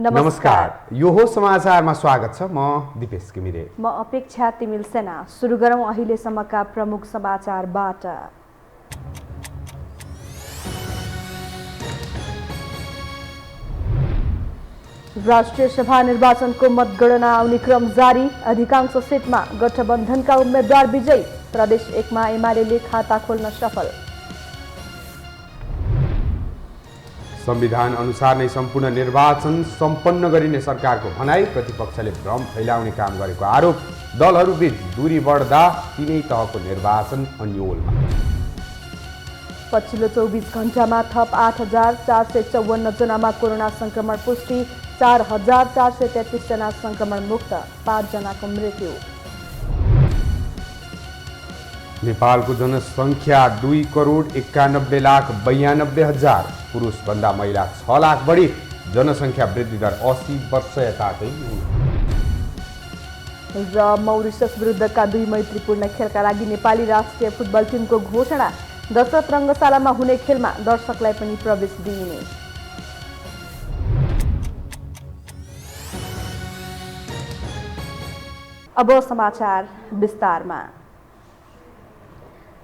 नमस्कार, यो हो समाचारमा स्वागत छ। म दिपेश घिमिरे। म अपेक्षा तिमिल सेना। सुरु गरौँ अहिलेसम्मका प्रमुख समाचारबाट। राष्ट्रिय सभा निर्वाचनको मतगणना आउने क्रम जारी। अधिकांश सिटमा गठबन्धनका उम्मेद्वार विजयी। प्रदेश 1 मा एमाले खाता खोल्न सफल। संविधान अनुसार नै सम्पूर्ण निर्वाचन सम्पन्न गरिने सरकारको भनाई। प्रतिपक्षले भ्रम फैलाउने काम गरेको आरोप। दलहरूबीच दूरी बढ्दा तीनै तहको निर्वाचन अन्योलमा। पछिल्लो 24 घण्टामा थप 8,454 जनामा कोरोना संक्रमण पुष्टि। 4,433 जना संक्रमण मुक्त। 5 जनाको मृत्यु। नेपालको जनसङ्ख्या 2,91,92,000। पुरुषभन्दा महिला 6 लाख बढी। जनसङ्ख्या वृद्धि दर 80 वर्ष यताकै। र मौरिसस विरुद्धका 2 मैत्रीपूर्ण खेलका लागि नेपाली राष्ट्रिय फुटबल टिमको घोषणा। दशरथ रङ्गशालामा हुने खेलमा दर्शकलाई पनि प्रवेश दिइने। अब समाचार विस्तारमा।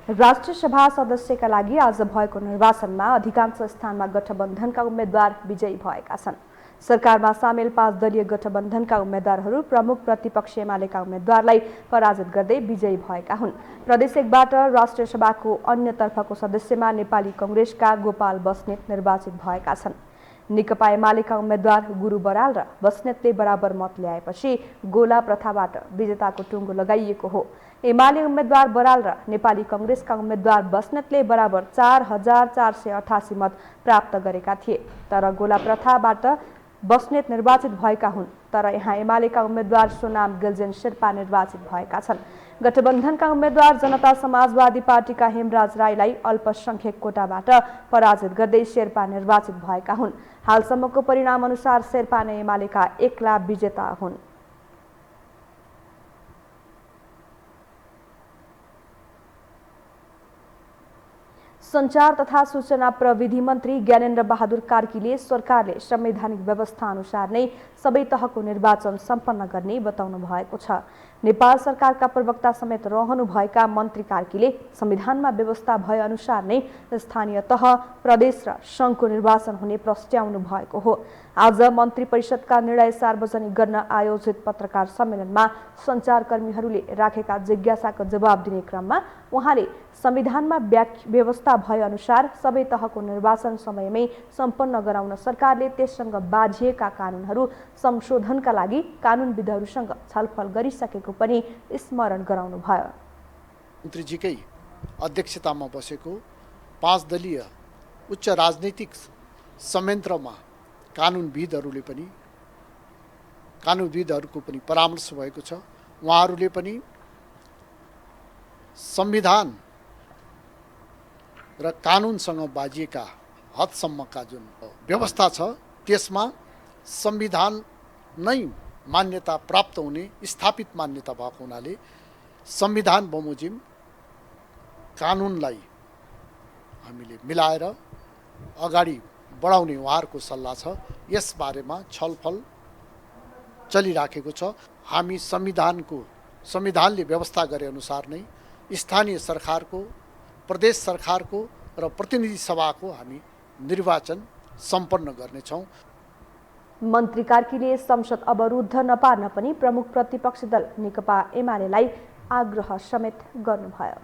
राष्ट्रिय सभा सदस्यका लागि आज भएको निर्वाचनमा अधिकांश स्थानमा गठबन्धनका उम्मेद्वार विजयी भएका छन्। सरकारमा सामेल 5 दलीय गठबन्धनका उम्मेद्वारहरू प्रमुख प्रतिपक्ष एमालेका उम्मेद्वारलाई पराजित गर्दै विजयी भएका हुन्। प्रदेश 1 बाट राष्ट्रिय सभाको अन्यतर्फको सदस्यमा नेपाली कङ्ग्रेसका गोपाल बस्नेत निर्वाचित भएका छन्। नेकपा एमालेका उम्मेद्वार गुरु बराल र बस्नेतले बराबर मत ल्याएपछि गोला प्रथाबाट विजेताको टुङ्गो लगाइएको हो। एमाले उम्मेद्वार बराल र नेपाली कङ्ग्रेसका उम्मेद्वार बस्नेतले बराबर 4,488 मत प्राप्त गरेका थिए। तर गोला प्रथाबाट बस्नेत निर्वाचित भएका हुन्। तर यहाँ एमालेका उम्मेद्वार सोनाम गेल्जेन शेर्पा निर्वाचित भएका छन्। गठबन्धनका उम्मेद्वार जनता समाजवादी पार्टीका हेमराज राईलाई अल्पसङ्ख्यक कोटाबाट पराजित गर्दै शेर्पा निर्वाचित भएका हुन्। हालसम्मको परिणाम अनुसार शेर्पा नै एमालेका एक्ला विजेता हुन्। सञ्चार तथा सूचना प्रविधि मन्त्री ज्ञानेन्द्र बहादुर कार्कीले सरकारले संवैधानिक व्यवस्था अनुसार नै सबै तहको निर्वाचन सम्पन्न गर्ने बताउनु भएको छ। नेपाल सरकारका प्रवक्ता समेत रहनुभएका मन्त्री कार्कीले संविधानमा व्यवस्था भए अनुसार नै स्थानीय तह, प्रदेश र सङ्घको निर्वाचन हुने प्रस्ट्याउनु भएको हो। आज मन्त्री परिषदका निर्णय सार्वजनिक गर्न आयोजित पत्रकार सम्मेलनमा सञ्चारकर्मीहरूले राखेका जिज्ञासाको जवाब दिने क्रममा उहाँले संविधानमा व्यवस्था भए अनुसार सबै तहको निर्वाचन समयमै सम्पन्न गराउन सरकारले त्यससँग बाझिएका कानुनहरू संशोधनका लागि कानुनविदहरूसँग छलफल गरिसकेको पनि स्मरण गराउनुभयो। मन्त्रीजीकै अध्यक्षतामा बसेको 5 दलीय उच्च राजनैतिक संयन्त्रमा कानुनविदहरूको पनि परामर्श भएको छ। उहाँहरूले पनि संविधान र कानुनसँग बाजिएका हदसम्मका जुन व्यवस्था छ त्यसमा संविधान नै मान्यता प्राप्त हुने स्थापित मान्यता भएको हुनाले संविधान बमोजिम कानुनलाई हामीले मिलाएर अगाडि बढाउने उहाँहरूको सल्लाह छ। यस बारेमा छलफल चलिराखेको छ। हामी संविधानले व्यवस्था गरे अनुसार नै स्थानीय सरकारको, प्रदेश सरकारको र प्रतिनिधि सभाको हामी निर्वाचन सम्पन्न गर्नेछौँ। मन्त्री कार्कीले संसद अवरुद्ध नपार्न पनि प्रमुख प्रतिपक्षी दल नेकपा एमालेलाई आग्रह समेत गर्नुभयो।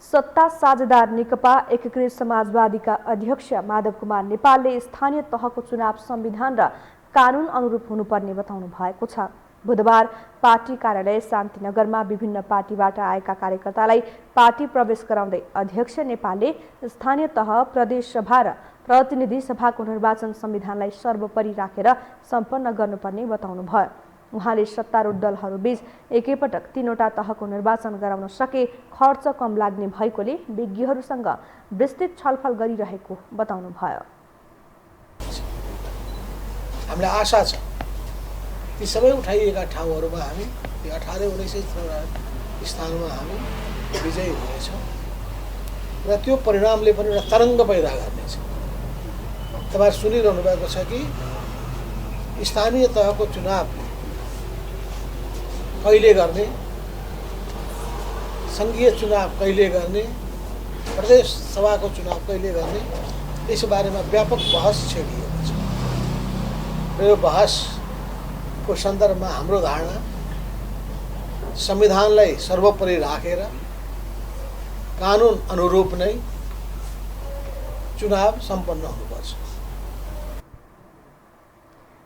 सत्ता साझेदार नेकपा एकीकृत समाजवादीका अध्यक्ष माधव कुमार नेपालले स्थानीय तहको चुनाव संविधान र कानुन अनुरूप हुनुपर्ने बताउनु भएको छ। बुधबार पार्टी कार्यालय शान्तिनगरमा विभिन्न पार्टीबाट आएका कार्यकर्तालाई पार्टी प्रवेश गराउँदै अध्यक्ष नेपालले स्थानीय तह, प्रदेश सभा र प्रतिनिधि सभाको निर्वाचन संविधानलाई सर्वोपरि राखेर सम्पन्न गर्नुपर्ने बताउनुभयो। उहाँले सत्तारूढ दलहरूबीच एकैपटक 3वटा तहको निर्वाचन गराउन सके खर्च कम लाग्ने भएकोले विज्ञहरूसँग विस्तृत छलफल गरिरहेको बताउनुभयो। हामीलाई आशा छ ती सबै उठाइएका ठाउँहरूमा हामी 18-19 स्थानमा हामी विजयी हुनेछौँ। र त्यो परिणामले पनि एउटा तरङ्ग पैदा गर्नेछ। तपाईहरु सुनिरहनु भएको छ कि स्थानीय तहको चुनाव कहिले गर्ने, संघीय चुनाव कहिले गर्ने, प्रदेश सभाको चुनाव कहिले गर्ने, यस बारेमा व्यापक बहस छेडिएको छ। र यो बहसको सन्दर्भमा हाम्रो धारणा संविधानलाई सर्वोपरि राखेर कानुन अनुरूप नै चुनाव सम्पन्न हुनुपर्छ।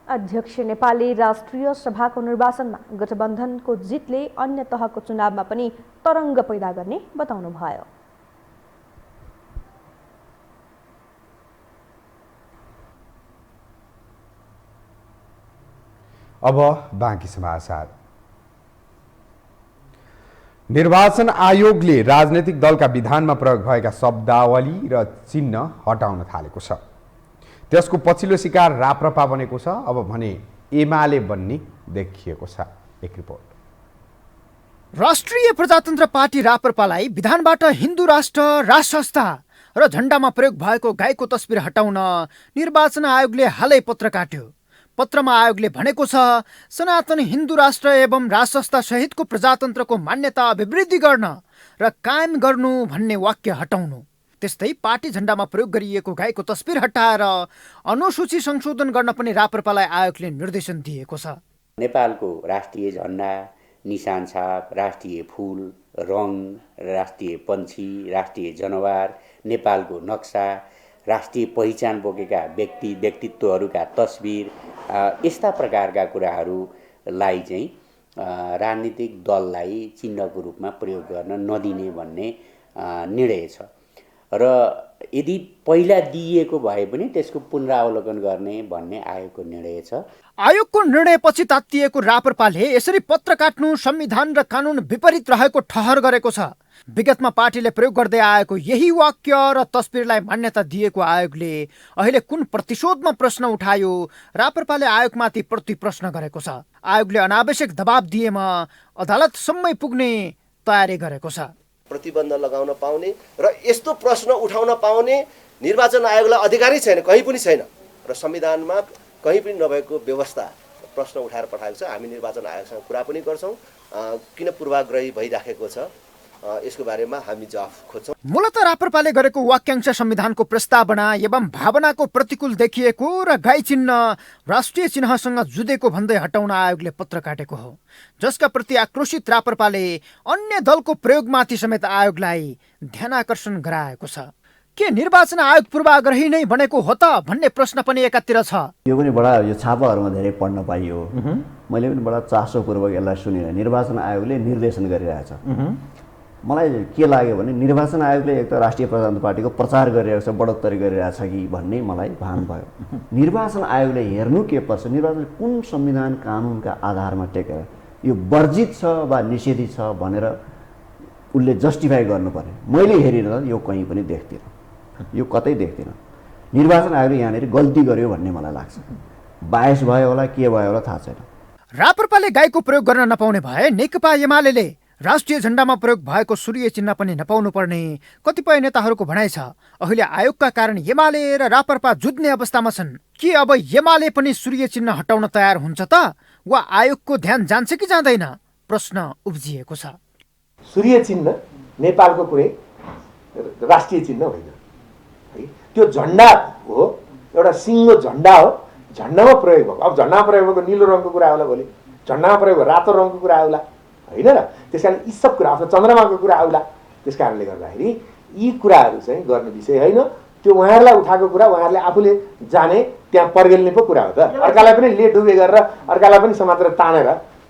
अध्यक्ष नेपाली राष्ट्रिय सभाको निर्वाचनमा गठबन्धनको जितले अन्य तहको चुनावमा पनि तरङ्ग पैदा गर्ने बताउनुभयो। अब बाँकी समाचार। निर्वाचन आयोगले राजनैतिक दलका विधानमा प्रयोग भएका शब्दावली र चिन्ह हटाउन थालेको छ। त्यसको पछिल्लो शिकार राप्रपा बनेको छ। अब भने एमाले बन्ने देखिएको छ। एक रिपोर्ट। राष्ट्रिय प्रजातन्त्र पार्टी राप्रपालाई विधानबाट हिन्दू राष्ट्र, राष्ट्र संस्था र झण्डामा प्रयोग भएको गाईको तस्बिर हटाउन निर्वाचन आयोगले हालै पत्र काट्यो। पत्रमा आयोगले भनेको छ सनातन हिन्दू राष्ट्र एवं राष्ट्र संस्था सहितको प्रजातन्त्रको मान्यता अभिवृद्धि गर्न र कायम गर्नु भन्ने वाक्य हटाउनु। त्यस्तै पार्टी झण्डामा प्रयोग गरिएको गाईको तस्बिर हटाएर अनुसूची संशोधन गर्न पनि राप्रपालाई आयोगले निर्देशन दिएको छ। नेपालको राष्ट्रिय झण्डा, निशान छाप, राष्ट्रिय फूल, रङ, राष्ट्रिय पन्छी, राष्ट्रिय जनावर, नेपालको नक्सा, राष्ट्रिय पहिचान बोकेका व्यक्तित्वहरूका तस्बिर, यस्ता प्रकारका कुराहरूलाई चाहिँ राजनीतिक दललाई चिन्हको रूपमा प्रयोग गर्न नदिने भन्ने निर्णय छ। र यदि पहिला दिइएको भए पनि त्यसको पुनरावलोकन गर्ने भन्ने आयोगको निर्णय छ। आयोगको निर्णयपछि तात्तिएको राप्रपाले यसरी पत्र काट्नु संविधान र कानुन विपरीत रहेको ठहर गरेको छ। विगतमा पार्टीले प्रयोग गर्दै आएको यही वाक्य र तस्बिरलाई मान्यता दिएको आयोगले अहिले कुन प्रतिशोधमा प्रश्न उठायो? राप्रपाले आयोगमाथि प्रति प्रश्न गरेको छ। आयोगले अनावश्यक दबाब दिएमा अदालतसम्मै पुग्ने तयारी गरेको छ। प्रतिबन्ध लगाउन पाउने र यस्तो प्रश्न उठाउन पाउने निर्वाचन आयोगलाई अधिकारी छैन, कहीँ पनि छैन र संविधानमा कहीँ पनि नभएको व्यवस्था प्रश्न उठाएर पठाएको छ। हामी निर्वाचन आयोगसँग कुरा पनि गर्छौँ किन पूर्वाग्रही भइराखेको छ, यसको बारेमा हामी जवाफ खोज्छौँ। मूलतः राप्रपाले गरेको वाक्यांश संविधानको प्रस्तावना एवं भावनाको प्रतिकूल देखिएको र गाई चिन्ह राष्ट्रिय चिन्हसँग जुधेको भन्दै हटाउन आयोगले पत्र काटेको हो, जसका प्रति आक्रोशित राप्रपाले अन्य दलको प्रयोगमाथि समेत आयोगलाई ध्यानाकर्षण गराएको छ। के निर्वाचन आयोग पूर्वाग्रही नै बनेको हो त भन्ने प्रश्न पनि एकातिर छ। यो पनि बडा यो छापाहरूमा धेरै पढ्न पाइयो। मैले पनि बडा चासोपूर्वक यसलाई सुनेर निर्वाचन आयोगले निर्देशन गरिरहेछ। मलाई के लाग्यो भने निर्वाचन आयोगले एक त राष्ट्रिय प्रजातन्त्र पार्टीको प्रचार गरिरहेको छ, बढोत्तरी गरिरहेछ कि भन्ने मलाई भान भयो। निर्वाचन आयोगले हेर्नु के पर्छ, निर्वाचन कुन संविधान कानुनका आधारमा टेकेर यो वर्जित छ वा निषेधित छ भनेर उसले जस्टिफाई गर्नु पर्यो। मैले हेरिनँ यो कहीँ पनि देख्दिनँ, यो कतै देख्दिनँ। निर्वाचन आयोगले यहाँनिर गल्ती गर्यो भन्ने मलाई लाग्छ। बायस भयो होला, के भयो होला थाहा छैन। राप्रपाले गाईको प्रयोग गर्न नपाउने भए नेकपा एमाले राष्ट्रिय झण्डामा प्रयोग भएको सूर्य चिन्ह पनि नपाउनु पर्ने कतिपय नेताहरूको भनाइ छ। अहिले आयोगका कारण एमाले र राप्रपा जुझ्ने अवस्थामा छन्। के अब एमाले पनि सूर्य चिन्ह हटाउन तयार हुन्छ त वा आयोगको ध्यान जान्छ कि जाँदैन? प्रश्न उब्जिएको छ। सूर्य चिन्ह नेपालको कुनै राष्ट्रिय चिन्ह होइन है, त्यो झण्डा हो, एउटा सिङ्गो झण्डा हो, झण्डामा प्रयोग भएको। अब झण्डामा प्रयोग भएको निलो रङको कुरा आउला, भोलि झण्डामा प्रयोग भएको रातो रङको कुरा आउला होइन र। त्यस कारण यी सब कुरा, आफ्नो चन्द्रमाको कुरा आउला। त्यस कारणले गर्दाखेरि यी कुराहरू चाहिँ गर्ने विषय होइन। त्यो उहाँहरूलाई उठाएको कुरा उहाँहरूले आफूले जाने त्यहाँ पर्गेल्ने पो कुरा हो त। अर्कालाई पनि ले डुबे गरेर अर्कालाई पनि समातेर तानेर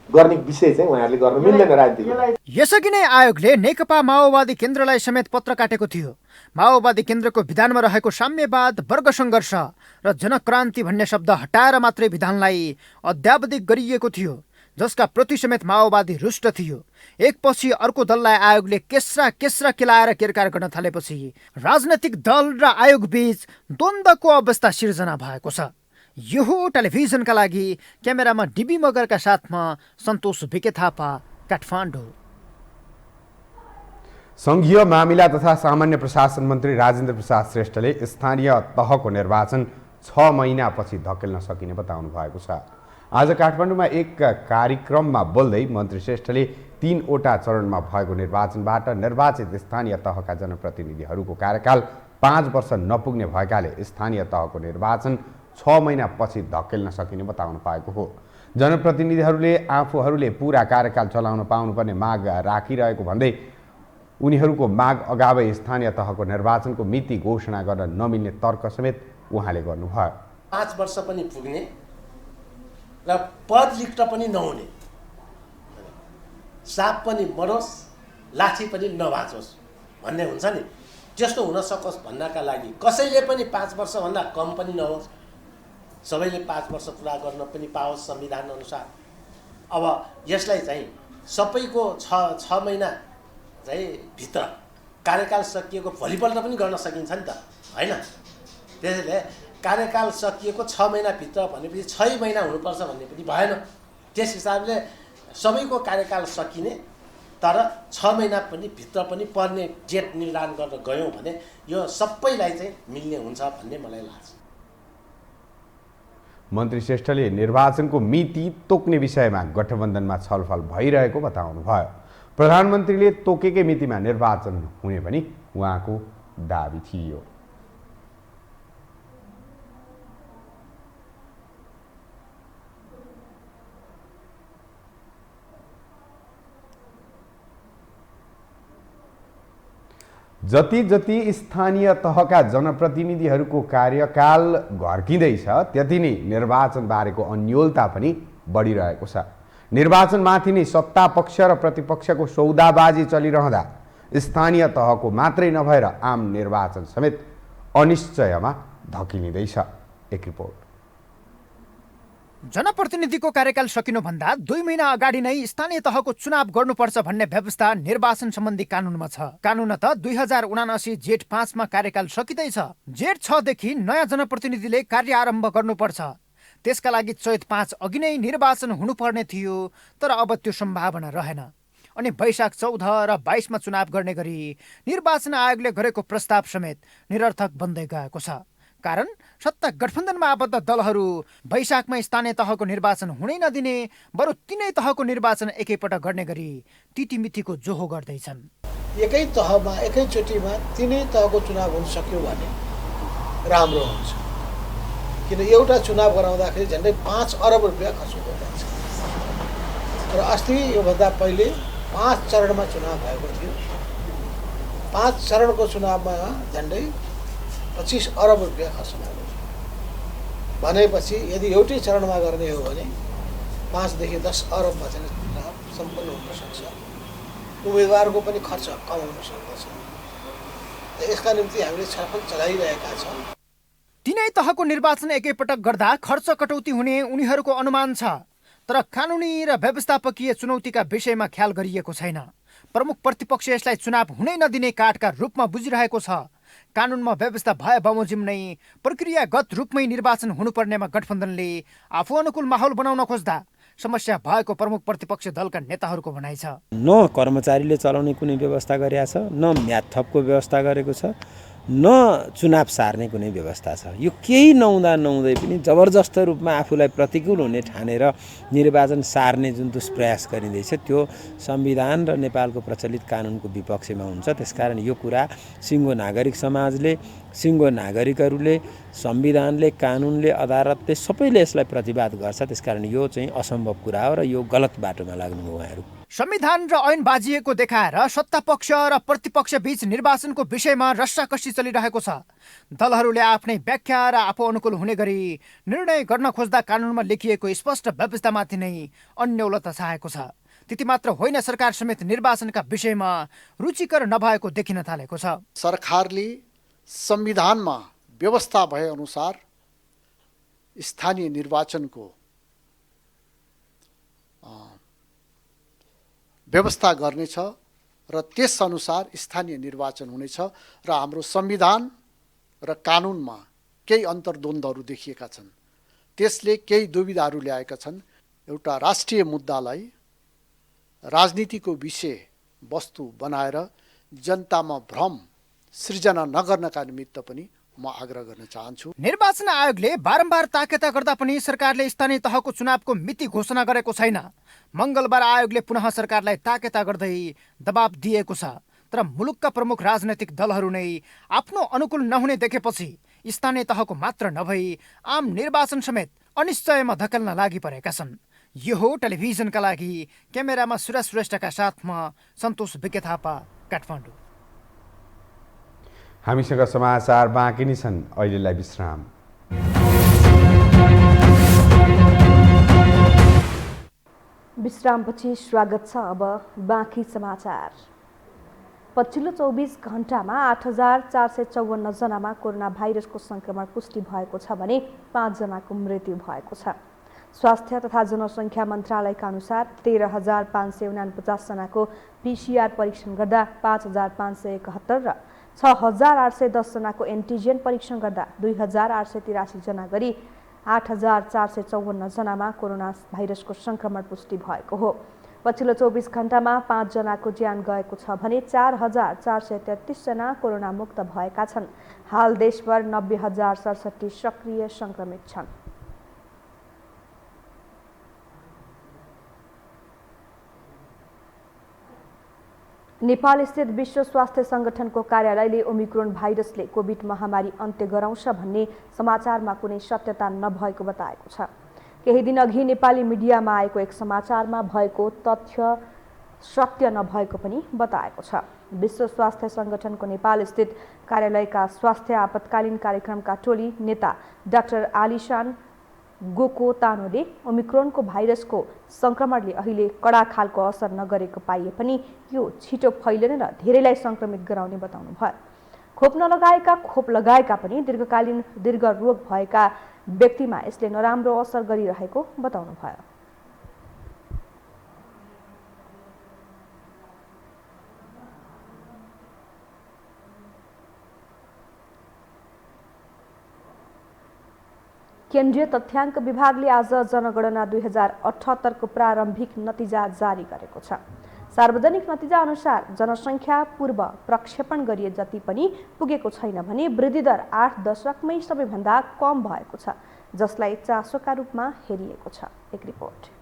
गर्ने विषय चाहिँ उहाँहरूले गर्नु मिल्दैन राजनीतिमा। यसअघि नै आयोगले नेकपा माओवादी केन्द्रलाई समेत पत्र काटेको थियो। माओवादी केन्द्रको विधानमा रहेको साम्यवाद, वर्ग सङ्घर्ष र जनक्रान्ति भन्ने शब्द हटाएर मात्रै विधानलाई अध्यावधिक गरिएको थियो, जसका प्रति समेत माओवादी रुष्ट थियो। एकपछि अर्को दललाई आयोगले केस्रा केलाएर किरकार गर्न थालेपछि राजनैतिक दल र आयोग बीच द्वन्द्वको अवस्था सिर्जना भएको छ। यो हो टेलिभिजनका लागि क्यामेरामा डिबी मगरका साथमा सन्तोष भिके थापा, काठमाडौँ। सङ्घीय मामिला तथा सामान्य प्रशासन मन्त्री राजेन्द्र प्रसाद श्रेष्ठले स्थानीय तहको निर्वाचन 6 महिनापछि धकेल्न सकिने बताउनु भएको छ। आज काठमाडौँमा एक कार्यक्रममा बोल्दै मन्त्री श्रेष्ठले 3वटा चरणमा भएको निर्वाचनबाट निर्वाचित स्थानीय तहका जनप्रतिनिधिहरूको कार्यकाल 5 वर्ष नपुग्ने भएकाले स्थानीय तहको निर्वाचन 6 महिनापछि धकेल्न सकिने बताउनु भएको हो। जनप्रतिनिधिहरूले आफूहरूले पूरा कार्यकाल चलाउन पाउनुपर्ने माग राखिरहेको भन्दै उनीहरूको माग अगावै स्थानीय तहको निर्वाचनको मिति घोषणा गर्न नमिल्ने तर्क समेत उहाँले गर्नुभयो। 5 वर्ष पनि पुग्ने र पद रिक्त पनि नहुने, साप पनि मरोस् लाठी पनि नभाँचोस् भन्ने हुन्छ नि, त्यस्तो हुन सकोस् भन्नका लागि कसैले पनि 5 वर्षभन्दा कम पनि नहोस्, सबैले 5 वर्ष पुरा गर्न पनि पाओस् संविधान अनुसार। अब यसलाई चाहिँ सबैको 6 महिना चाहिँ भित्र कार्यकाल सकिएको भोलिपल्ट पनि गर्न सकिन्छ नि त, होइन? त्यसैले कार्यकाल सकिएको 6 महिनाभित्र भनेपछि 6 महिना हुनुपर्छ भन्ने पनि भएन। त्यस हिसाबले सबैको कार्यकाल सकिने तर 6 महिना पनि भित्र पनि पर्ने डेट निर्धारण गर्न गयौँ भने यो सबैलाई चाहिँ मिल्ने हुन्छ भन्ने मलाई लाग्छ। मन्त्री श्रेष्ठले निर्वाचनको मिति तोक्ने विषयमा गठबन्धनमा छलफल भइरहेको बताउनु भयो। प्रधानमन्त्रीले तोकेकै मितिमा निर्वाचन हुने पनि उहाँको दाबी थियो। जति जति स्थानीय तहका जनप्रतिनिधिहरूको कार्यकाल घर्किँदैछ त्यति नै निर्वाचनबारेको अन्योलता पनि बढिरहेको छ। निर्वाचनमाथि नै सत्ता पक्ष र प्रतिपक्षको सौदाबाजी चलिरहँदा स्थानीय तहको मात्रै नभएर आम निर्वाचन समेत अनिश्चयमा धकिलिँदैछ। एक रिपोर्ट। जनप्रतिनिधिको कार्यकाल सकिनुभन्दा 2 महिना अगाडि नै स्थानीय तहको चुनाव गर्नुपर्छ भन्ने व्यवस्था निर्वाचन सम्बन्धी कानुनमा छ। कानुन त 2079 जेठ 5 मा कार्यकाल सकिँदैछ। जेठ 6 देखि नयाँ जनप्रतिनिधिले कार्य आरम्भ गर्नुपर्छ। त्यसका लागि चैत 5 अघि नै निर्वाचन हुनुपर्ने थियो, तर अब त्यो सम्भावना रहेन। अनि वैशाख 14 र 22 मा चुनाव गर्ने गरी निर्वाचन आयोगले गरेको प्रस्ताव समेत निरर्थक बन्दै गएको छ। कारण सत्ता गठबन्धनमा आबद्ध दलहरू वैशाखमा स्थानीय तहको निर्वाचन हुनै नदिने, बरु तिनै तहको निर्वाचन एकैपटक गर्ने गरी तिथिमितिको जोहो गर्दैछन्। एकै तहमा एकैचोटिमा तिनै तहको चुनाव हुन सक्यो भने राम्रो हुन्छ, किन एउटा चुनाव गराउँदाखेरि झन्डै 5 अरब रुपियाँ खर्च गरिन्छ। र अस्ति योभन्दा पहिले 5 चरणमा चुनाव भएको थियो। 5 चरणको चुनावमा झन्डै 25 अरब रुपियाँ खर्च भएको थियो। भनेपछि यदि एउटै चरणमा गर्ने हो भने 5 देखि 10 अरबमा चाहिँ चुनाव सम्पन्न हुन सक्छ। उम्मेदवारको पनि खर्च कम हुन सक्दछ। यसका निम्ति हामीले छलफल चलाइरहेका छौँ। तिनै तहको निर्वाचन एकैपटक गर्दा खर्च कटौती हुने उनीहरूको अनुमान छ, तर कानुनी र व्यवस्थापकीय चुनौतीका विषयमा ख्याल गरिएको छैन। प्रमुख प्रतिपक्ष यसलाई चुनाव हुनै नदिने काठका रूपमा बुझिरहेको छ। कानुनमा व्यवस्था भए बमोजिम नै प्रक्रियागत रूपमै निर्वाचन हुनुपर्नेमा गठबन्धनले आफू अनुकूल माहौल बनाउन खोज्दा समस्या भएको प्रमुख प्रतिपक्ष दलका नेताहरूको भनाइ छ। न कर्मचारीले चलाउने कुनै व्यवस्था गरेका छ, न म्याद थपको व्यवस्था गरेको छ, न चुनाव सार्ने कुनै व्यवस्था छ। यो केही नहुँदै पनि जबरजस्त रूपमा आफूलाई प्रतिकूल हुने ठानेर निर्वाचन सार्ने जुन दुष्प्रयास गरिँदैछ त्यो संविधान र नेपालको प्रचलित कानुनको विपक्षमा हुन्छ। त्यसकारण यो कुरा सिङ्गो नागरिक समाजले, सिङ्गो नागरिकहरूले, संविधानले, कानुनले, अदालतले सबैले यसलाई प्रतिवाद गर्छ। त्यसकारण यो चाहिँ असम्भव कुरा हो र यो गलत बाटोमा लाग्नुभयो उहाँहरू। संविधान र ऐन बाजिएको देखाएर सत्ता पक्ष र प्रतिपक्ष बीच निर्वाचनको विषयमा रस्साकसी चलिरहेको छ। दलहरूले आफ्नै व्याख्या र आफू अनुकूल हुने गरी निर्णय गर्न खोज्दा कानुनमा लेखिएको स्पष्ट व्यवस्थामाथि नै अन्योलता छाएको छ। त्यति मात्र होइन, सरकार समेत निर्वाचनका विषयमा रुचिकर नभएको देखिन थालेको छ। सरकारले संविधानमा व्यवस्था भए अनुसार स्थानीय निर्वाचनको व्यवस्था गर्नेछ र त्यसअनुसार स्थानीय निर्वाचन हुनेछ र हाम्रो संविधान र कानुनमा केही अन्तर्द्वन्द्वहरू देखिएका छन्। त्यसले केही दुविधाहरू ल्याएका छन्। एउटा राष्ट्रिय मुद्दालाई राजनीतिको विषय वस्तु बनाएर जनतामा भ्रम सृजना नगर्नका निमित्त पनि म आग्रह गर्न चाहन्छु। निर्वाचन आयोगले बारम्बार ताकेता गर्दा पनि सरकारले स्थानीय तहको चुनावको मिति घोषणा गरेको छैन। मङ्गलबार आयोगले पुनः सरकारलाई ताकेता गर्दै दबाब दिएको छ। तर मुलुकका प्रमुख राजनैतिक दलहरू नै आफ्नो अनुकूल नहुने देखेपछि स्थानीय तहको मात्र नभई आम निर्वाचन समेत अनिश्चयमा धकेल्न लागि परेका छन्। यो हो टेलिभिजनका लागि क्यामेरामा सुरेश श्रेष्ठका साथमा सन्तोष विज्ञ थापा, काठमाडौँ। हामीसँग समाचार बाँकी नै छन्, अहिलेलाई विश्राम। विश्रामपछि स्वागत छ। अब बाँकी समाचार। पछिल्लो 24 घण्टामा 8,454 जनामा कोरोना भाइरसको संक्रमण पुष्टि भएको छ भने 5 जनाको मृत्यु भएको छ। स्वास्थ्य तथा जनसङ्ख्या मन्त्रालयका अनुसार 13,549 जनाको PCR परीक्षण गर्दा 5,571 र 6,810 जनाको एन्टिजेन परीक्षण गर्दा 2,883 जना गरी 8,454 जनामा कोरोना भाइरसको संक्रमण पुष्टि भएको हो। पछिल्लो 24 घण्टामा 5 जनाको ज्यान गएको छ भने 4,433 जना कोरोना मुक्त भएका छन्। हाल देशभर 90,067 सक्रिय संक्रमित छन्। नेपाल स्थित विश्व स्वास्थ्य संगठनको कार्यालयले ओमिक्रोन भाइरसले कोभिड महामारी अन्त्य गराउँछ भन्ने समाचारमा कुनै सत्यता नभएको बताएको छ। केही दिन अघि नेपाली मिडियामा आएको एक समाचारमा भएको तथ्य सत्य नभएको पनि बताएको छ। विश्व स्वास्थ्य संगठनको नेपाल स्थित कार्यालयका स्वास्थ्य आपतकालीन कार्यक्रमका टोली नेता डाक्टर आलिशान गोकोतानोले ओमिक्रोनको भाइरसको संक्रमणले अहिले कडा खालको असर नगरेको पाइए पनि यो छिटो फैलिने र धेरैलाई संक्रमित गराउने बताउनु भयो। खोप नलगाएका, खोप लगाएका पनि दीर्घ रोग भएका व्यक्तिमा यसले नराम्रो असर गरिरहेको बताउनु भयो। केन्द्रीय तथ्याङ्क विभागले आज जनगणना 2078 को प्रारम्भिक नतिजा जारी गरेको छ। सार्वजनिक नतिजा अनुसार जनसङ्ख्या पूर्व प्रक्षेपण गरिए जति पनि पुगेको छैन भने वृद्धि दर 8 दशकमै सबैभन्दा कम भएको छ, जसलाई चासोका रूपमा हेरिएको छ। एक रिपोर्ट।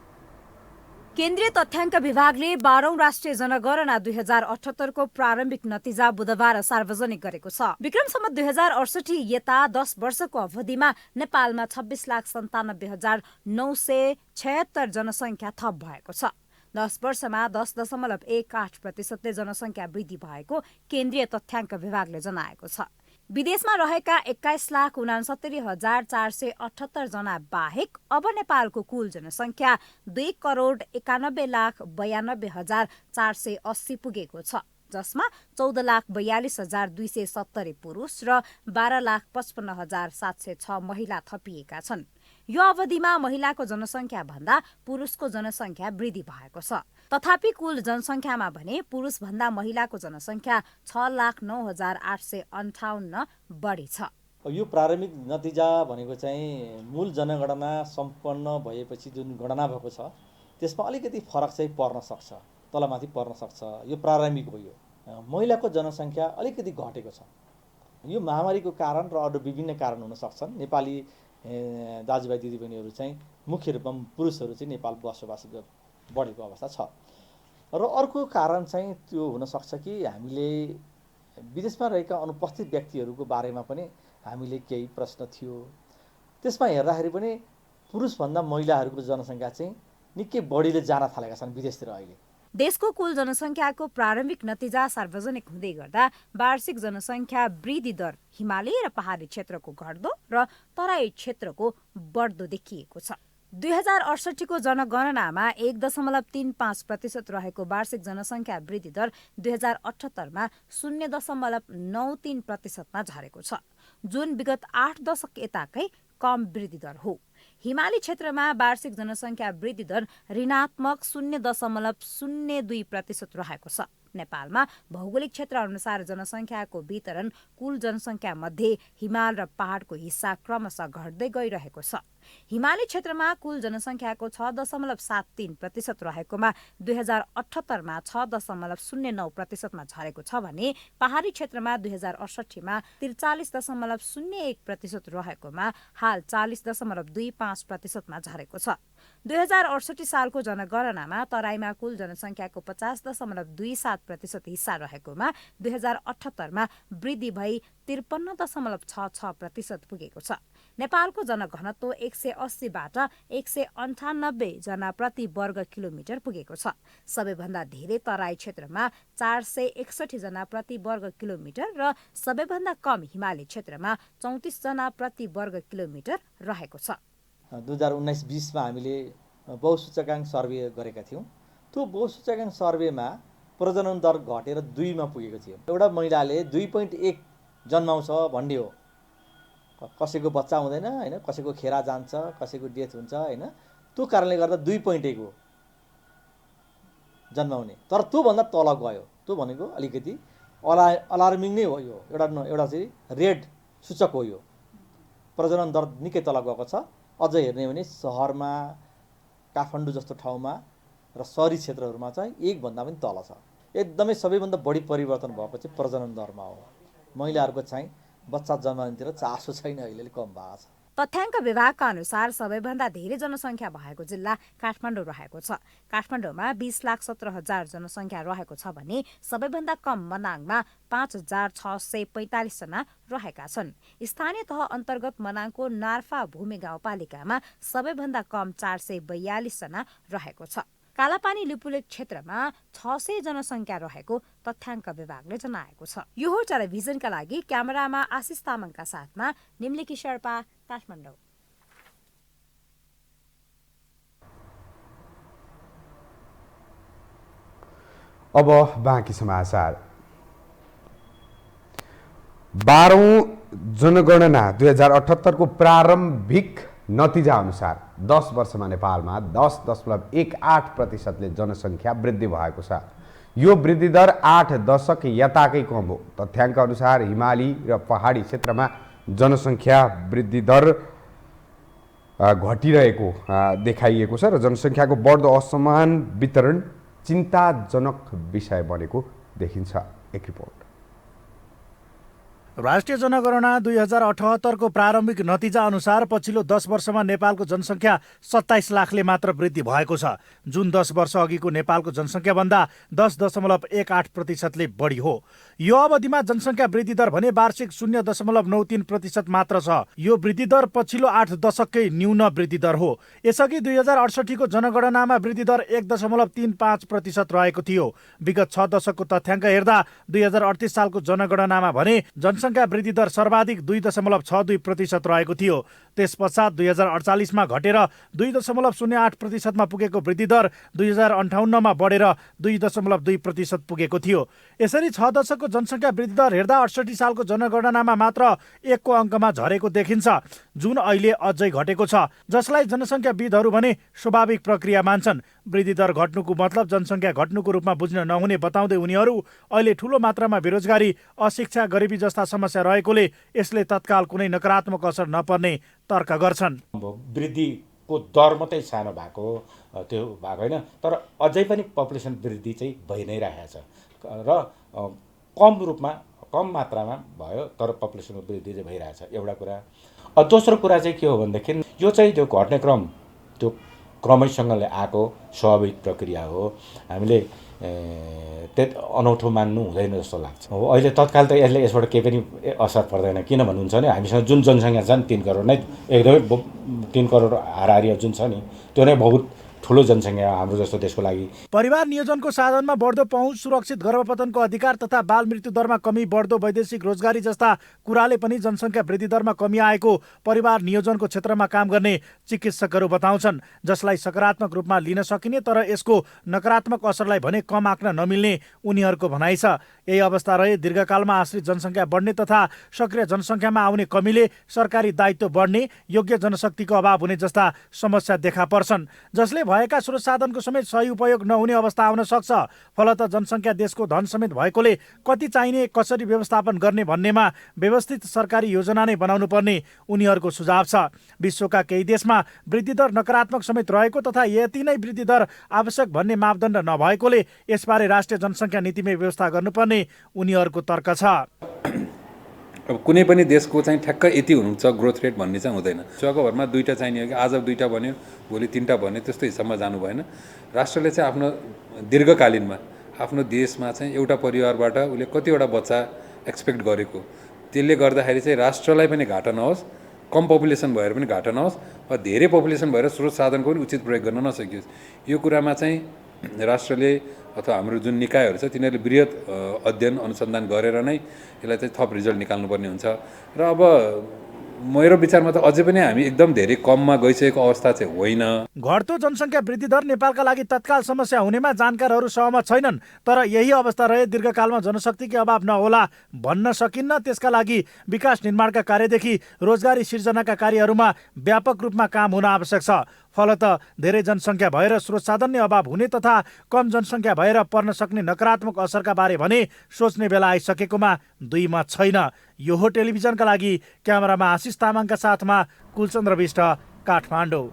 केन्द्रीय तथ्याङ्क विभागले 12औं राष्ट्रिय जनगणना 2078 को प्रारम्भिक नतिजा बुधबार सार्वजनिक गरेको छ। विक्रम सम्वत 2068 यता 10 वर्षको अवधिमा नेपालमा 26,97,976 जनसङ्ख्या थप भएको छ। 10 वर्षमा 10.18% जनसङ्ख्या वृद्धि भएको केन्द्रीय तथ्याङ्क विभागले जनाएको छ। विदेशमा रहेका 21,69,478 जना बाहेक अब नेपालको कुल जनसङ्ख्या 2,91,92,480 पुगेको छ, जसमा 14,42,270 पुरुष र 12,55,706 महिला थपिएका छन्। यो अवधिमा महिलाको जनसङ्ख्या भन्दा पुरुषको जनसङ्ख्या वृद्धि भएको छ। तथापि कुल जनसङ्ख्यामा भने पुरुष भन्दा महिलाको जनसङ्ख्या 6,09,858 बढी छ। यो प्रारम्भिक नतिजा भनेको चाहिँ मूल जनगणना सम्पन्न भएपछि जुन गणना भएको छ त्यसमा अलिकति फरक चाहिँ पर्न सक्छ, तलमाथि पर्न सक्छ। यो प्रारम्भिक हो। यो महिलाको जनसङ्ख्या अलिकति घटेको छ। यो महामारीको कारण र अरू विभिन्न कारण हुन सक्छन्। नेपाली दाजुभाइ दिदीबहिनीहरू चाहिँ मुख्य रूपमा पुरुषहरू चाहिँ नेपाल बसोबास बढेको अवस्था छ। र अर्को कारण चाहिँ त्यो हुनसक्छ कि हामीले विदेशमा रहेका अनुपस्थित व्यक्तिहरूको बारेमा पनि हामीले केही प्रश्न थियो। त्यसमा हेर्दाखेरि पनि पुरुषभन्दा महिलाहरूको जनसङ्ख्या चाहिँ निकै बढीले जान थालेका छन् विदेशतिर अहिले। देशको कुल जनसङ्ख्याको प्रारम्भिक नतिजा सार्वजनिक हुँदै गर्दा वार्षिक जनसङ्ख्या वृद्धि दर हिमाली र पहाडी क्षेत्रको घट्दो र तराई क्षेत्रको बढ्दो देखिएको छ। 2068 को जनगणनामा 1.35% रहेको वार्षिक जनसङ्ख्या वृद्धि दर 2078 मा 0.93% मा झरेको छ, जुन विगत 8 दशक यताकै कम वृद्धि दर हो। हिमाली क्षेत्रमा वार्षिक जनसङ्ख्या वृद्धि दर ऋणात्मक 0.02% रहेको छ। नेपालमा भौगोलिक क्षेत्र अनुसार जनसङ्ख्याको वितरण कुल जनसङ्ख्या मध्ये हिमाल र पहाडको हिस्सा क्रमशः घट्दै गइरहेको छ। हिमाली क्षेत्रमा कुल जनसङ्ख्याको 6.73% रहेकोमा 2078मा 6.09%मा झरेको छ भने पहाडी क्षेत्रमा 2068मा 43.01% रहेकोमा हाल 40.25%मा झरेको छ। 2068 सालको जनगणनामा तराईमा कुल जनसङ्ख्याको 50.27% हिस्सा रहेकोमा 2078मा वृद्धि भई 53.66% पुगेको छ। नेपालको जनघनत्व 180बाट 198 जना प्रति वर्ग किलोमिटर पुगेको छ। सबैभन्दा धेरै तराई क्षेत्रमा 461 जना प्रति वर्ग किलोमिटर र सबैभन्दा कम हिमाली क्षेत्रमा 34 जना प्रति वर्ग किलोमिटर रहेको छ। 2019-20मा हामीले बहुसूचकाङ्क सर्वे गरेका थियौँ। त्यो बहुसूचकाङ्क सर्वेमा प्रजनन दर घटेर 2 मा पुगेको थियो। एउटा महिलाले 2.1 जन्माउँछ भन्ने हो, कसैको बच्चा हुँदैन होइन, कसैको खेरा जान्छ, कसैको डेथ हुन्छ होइन, त्यो कारणले गर्दा 2.1 हो जन्माउने। तर त्योभन्दा तल गयो, त्यो भनेको अलिकति अलार्मिङ नै हो। यो एउटा चाहिँ रेड सूचक हो। यो प्रजनन दर निकै तल गएको छ। अझ हेर्ने हो भने सहरमा, काठमाडौँ जस्तो ठाउँमा र सहरी क्षेत्रहरूमा चाहिँ 1 भन्दा पनि तल छ। एकदमै सबैभन्दा बढी परिवर्तन भएको चाहिँ प्रजनन दरमा हो। महिलाहरूको चाहिँ बच्चा जन्माउनेतिर चासो छैन, अहिले कम भएको छ। तथ्याङ्क विभागका अनुसार सबैभन्दा धेरै जनसङ्ख्या भएको जिल्ला काठमाडौँ रहेको छ। काठमाडौँमा 20,17,000 जनसङ्ख्या रहेको छ भने सबैभन्दा कम मनाङमा 5,645 जना रहेका छन्। स्थानीय तह अन्तर्गत मनाङको नार्फा भूमि गाउँपालिकामा सबैभन्दा कम 442 जना रहेको छ। कालापानी लिपुलेक क्षेत्रमा 600 जनसङ्ख्या रहेको तथ्याङ्क विभागले जनाएको छ। यो हो टेलिभिजनका लागि क्यामेरामा आशिष तामाङका साथमा निम्लिकी शेर्पा, काठमाडौँ। अब बाँकी समाचार। 12औं जनगणना 2078 को प्रारम्भिक नतिजा अनुसार 10 वर्षमा नेपालमा 10.18% जनसङ्ख्या वृद्धि भएको छ। यो वृद्धि दर 8 दशक यताकै कम हो। तथ्याङ्क अनुसार हिमाली र पहाडी क्षेत्रमा जनसङ्ख्या वृद्धि दर घटिरहेको देखाइएको छ र जनसङ्ख्याको बढ्दो असमान वितरण चिन्ताजनक विषय बनेको देखिन्छ। एक रिपोर्ट। राष्ट्रिय जनगणना 2078 को प्रारम्भिक नतिजा अनुसार पछिल्लो 10 वर्षमा नेपालको जनसङ्ख्या 27 लाखले मात्र वृद्धि भएको छ, जुन 10 वर्ष अघिको नेपालको जनसङ्ख्याभन्दा 10.18%ले बढी हो। यो अवधिमा जनसङ्ख्या वृद्धि दर भने वार्षिक 0.93% मात्र छ। यो वृद्धि दर पछिल्लो 8 दशककै न्यून वृद्धि दर हो। यसअघि 2068 को जनगणनामा वृद्धि दर 1.35% रहेको थियो। विगत 6 दशकको तथ्याङ्क हेर्दा 2038 सालको जनगणनामा भने जनसङ्ख्या वृद्धि दर सर्वाधिक 2.62% रहेको थियो। त्यस पश्चात 2048 मा घटेर 2.08% मा पुगेको वृद्धि दर 2058 मा बढेर 2.2% पुगेको थियो। यसरी 6 दशकको जनसङ्ख्या वृद्धि दर हेर्दा 68 सालको जनगणनामा मात्र 1 को अङ्कमा झरेको देखिन्छ, जुन अहिले अझै घटेको छ, जसलाई जनसङ्ख्याविदहरू भने स्वाभाविक प्रक्रिया मान्छन्। वृद्धि दर घट्नुको मतलब जनसङ्ख्या घट्नुको रूपमा बुझ्न नहुने बताउँदै उनीहरू अहिले ठूलो मात्रामा बेरोजगारी, अशिक्षा, गरिबी जस्ता समस्या रहेकोले यसले तत्काल कुनै नकारात्मक असर नपर्ने तर्क गर्छन्। वृद्धिको दर मात्रै सानो भएको त्यो भएको होइन, तर अझै पनि पपुलेसन वृद्धि चाहिँ भइ नै रहेको छ र कम रूपमा कम मात्रामा भयो, तर पपुलेसनको वृद्धि चाहिँ भइरहेछ एउटा कुरा। दोस्रो कुरा चाहिँ के हो भनेदेखि यो चाहिँ त्यो घट्ने क्रम त्यो क्रमैसँगले आएको स्वाभाविक प्रक्रिया हो। हामीले अनौठो मान्नु हुँदैन जस्तो लाग्छ। हो अहिले तत्काल त यसबाट केही पनि असर पर्दैन, किन भन्नुहुन्छ भने हामीसँग जुन जनसङ्ख्या छ नि 3 करोड नै एकदमै 3 करोड हाराहारी जुन छ नि त्यो नै बहुत ठुलो जनसङ्ख्या हाम्रो जस्तो देशको लागि। परिवार नियोजनको साधनमा बढ्दो पहुँच, सुरक्षित गर्भपतनको अधिकार तथा बाल मृत्यु दरमा कमी, बढ्दो वैदेशिक रोजगारी जस्ता कुराले पनि जनसङ्ख्या वृद्धि दरमा कमी आएको परिवार नियोजनको क्षेत्रमा काम गर्ने चिकित्सकहरू बताउँछन्, जसलाई सकारात्मक रूपमा लिन सकिने तर यसको नकारात्मक असरलाई भने कम आँक्न नमिल्ने उनीहरूको भनाइ छ। यही अवस्था रहे दीर्घकालमा आश्रित जनसङ्ख्या बढ्ने तथा सक्रिय जनसङ्ख्यामा आउने कमीले सरकारी दायित्व बढ्ने, योग्य जनशक्तिको अभाव हुने जस्ता समस्या देखा पर्छन्, जसले भएका स्रोत साधनको समेत सही उपयोग नहुने अवस्था आउन सक्छ। फलत जनसङ्ख्या देशको धन समेत भएकोले कति चाहिने, कसरी व्यवस्थापन गर्ने भन्नेमा व्यवस्थित सरकारी योजना नै बनाउनु पर्ने उनीहरूको सुझाव छ। विश्वका केही देशमा वृद्धिदर नकारात्मक समेत रहेको तथा यति नै वृद्धिदर आवश्यक भन्ने मापदण्ड नभएकोले यसबारे राष्ट्रिय जनसङ्ख्या नीतिमै व्यवस्था गर्नुपर्ने उनीहरूको तर्क छ। अब कुनै पनि देशको चाहिँ ठ्याक्क यति हुनुहुन्छ ग्रोथ रेट भन्ने चाहिँ हुँदैन। विश्वकोभरमा 2टा चाहिने हो कि आज 2टा भन्यो भोलि 3टा भन्यो त्यस्तो हिसाबमा जानु भएन। राष्ट्रले चाहिँ आफ्नो दीर्घकालीनमा आफ्नो देशमा चाहिँ एउटा परिवारबाट उसले कतिवटा बच्चा एक्सपेक्ट गरेको, त्यसले गर्दाखेरि चाहिँ राष्ट्रलाई पनि घाटा नहोस्, कम पपुलेसन भएर पनि घाटा नहोस्, वा धेरै पपुलेसन भएर स्रोत साधनको पनि उचित प्रयोग गर्न नसकियोस्। यो कुरामा चाहिँ राष्ट्रले अथवा हाम्रो जुन निकायहरू छ तिनीहरूले बृहत अध्ययन अनुसन्धान गरेर नै यसलाई चाहिँ थप रिजल्ट निकाल्नुपर्ने हुन्छ। र अब मेरो विचारमा त अझै पनि हामी एकदम धेरै कममा गइसकेको अवस्था चाहिँ होइन। घट्दो जनसङ्ख्या वृद्धि दर नेपालका लागि तत्काल समस्या हुनेमा जानकारहरू सहमत छैनन्। तर यही अवस्था रहे दीर्घकालमा जनशक्तिको अभाव नहोला भन्न सकिन्न। त्यसका लागि विकास निर्माणका कार्यदेखि रोजगारी सिर्जनाका कार्यहरूमा व्यापक रूपमा काम हुन आवश्यक छ। फलत धेरै जनसङ्ख्या भएर स्रोत साधन नै अभाव हुने तथा कम जनसङ्ख्या भएर पर्न सक्ने नकारात्मक असरका बारे भने सोच्ने बेला आइसकेकोमा दुई मत छैन। यो हो टेलिभिजनका लागि क्यामेरामा आशिष तामाङका साथमा कुलचन्द्र विष्ट, काठमाडौँ।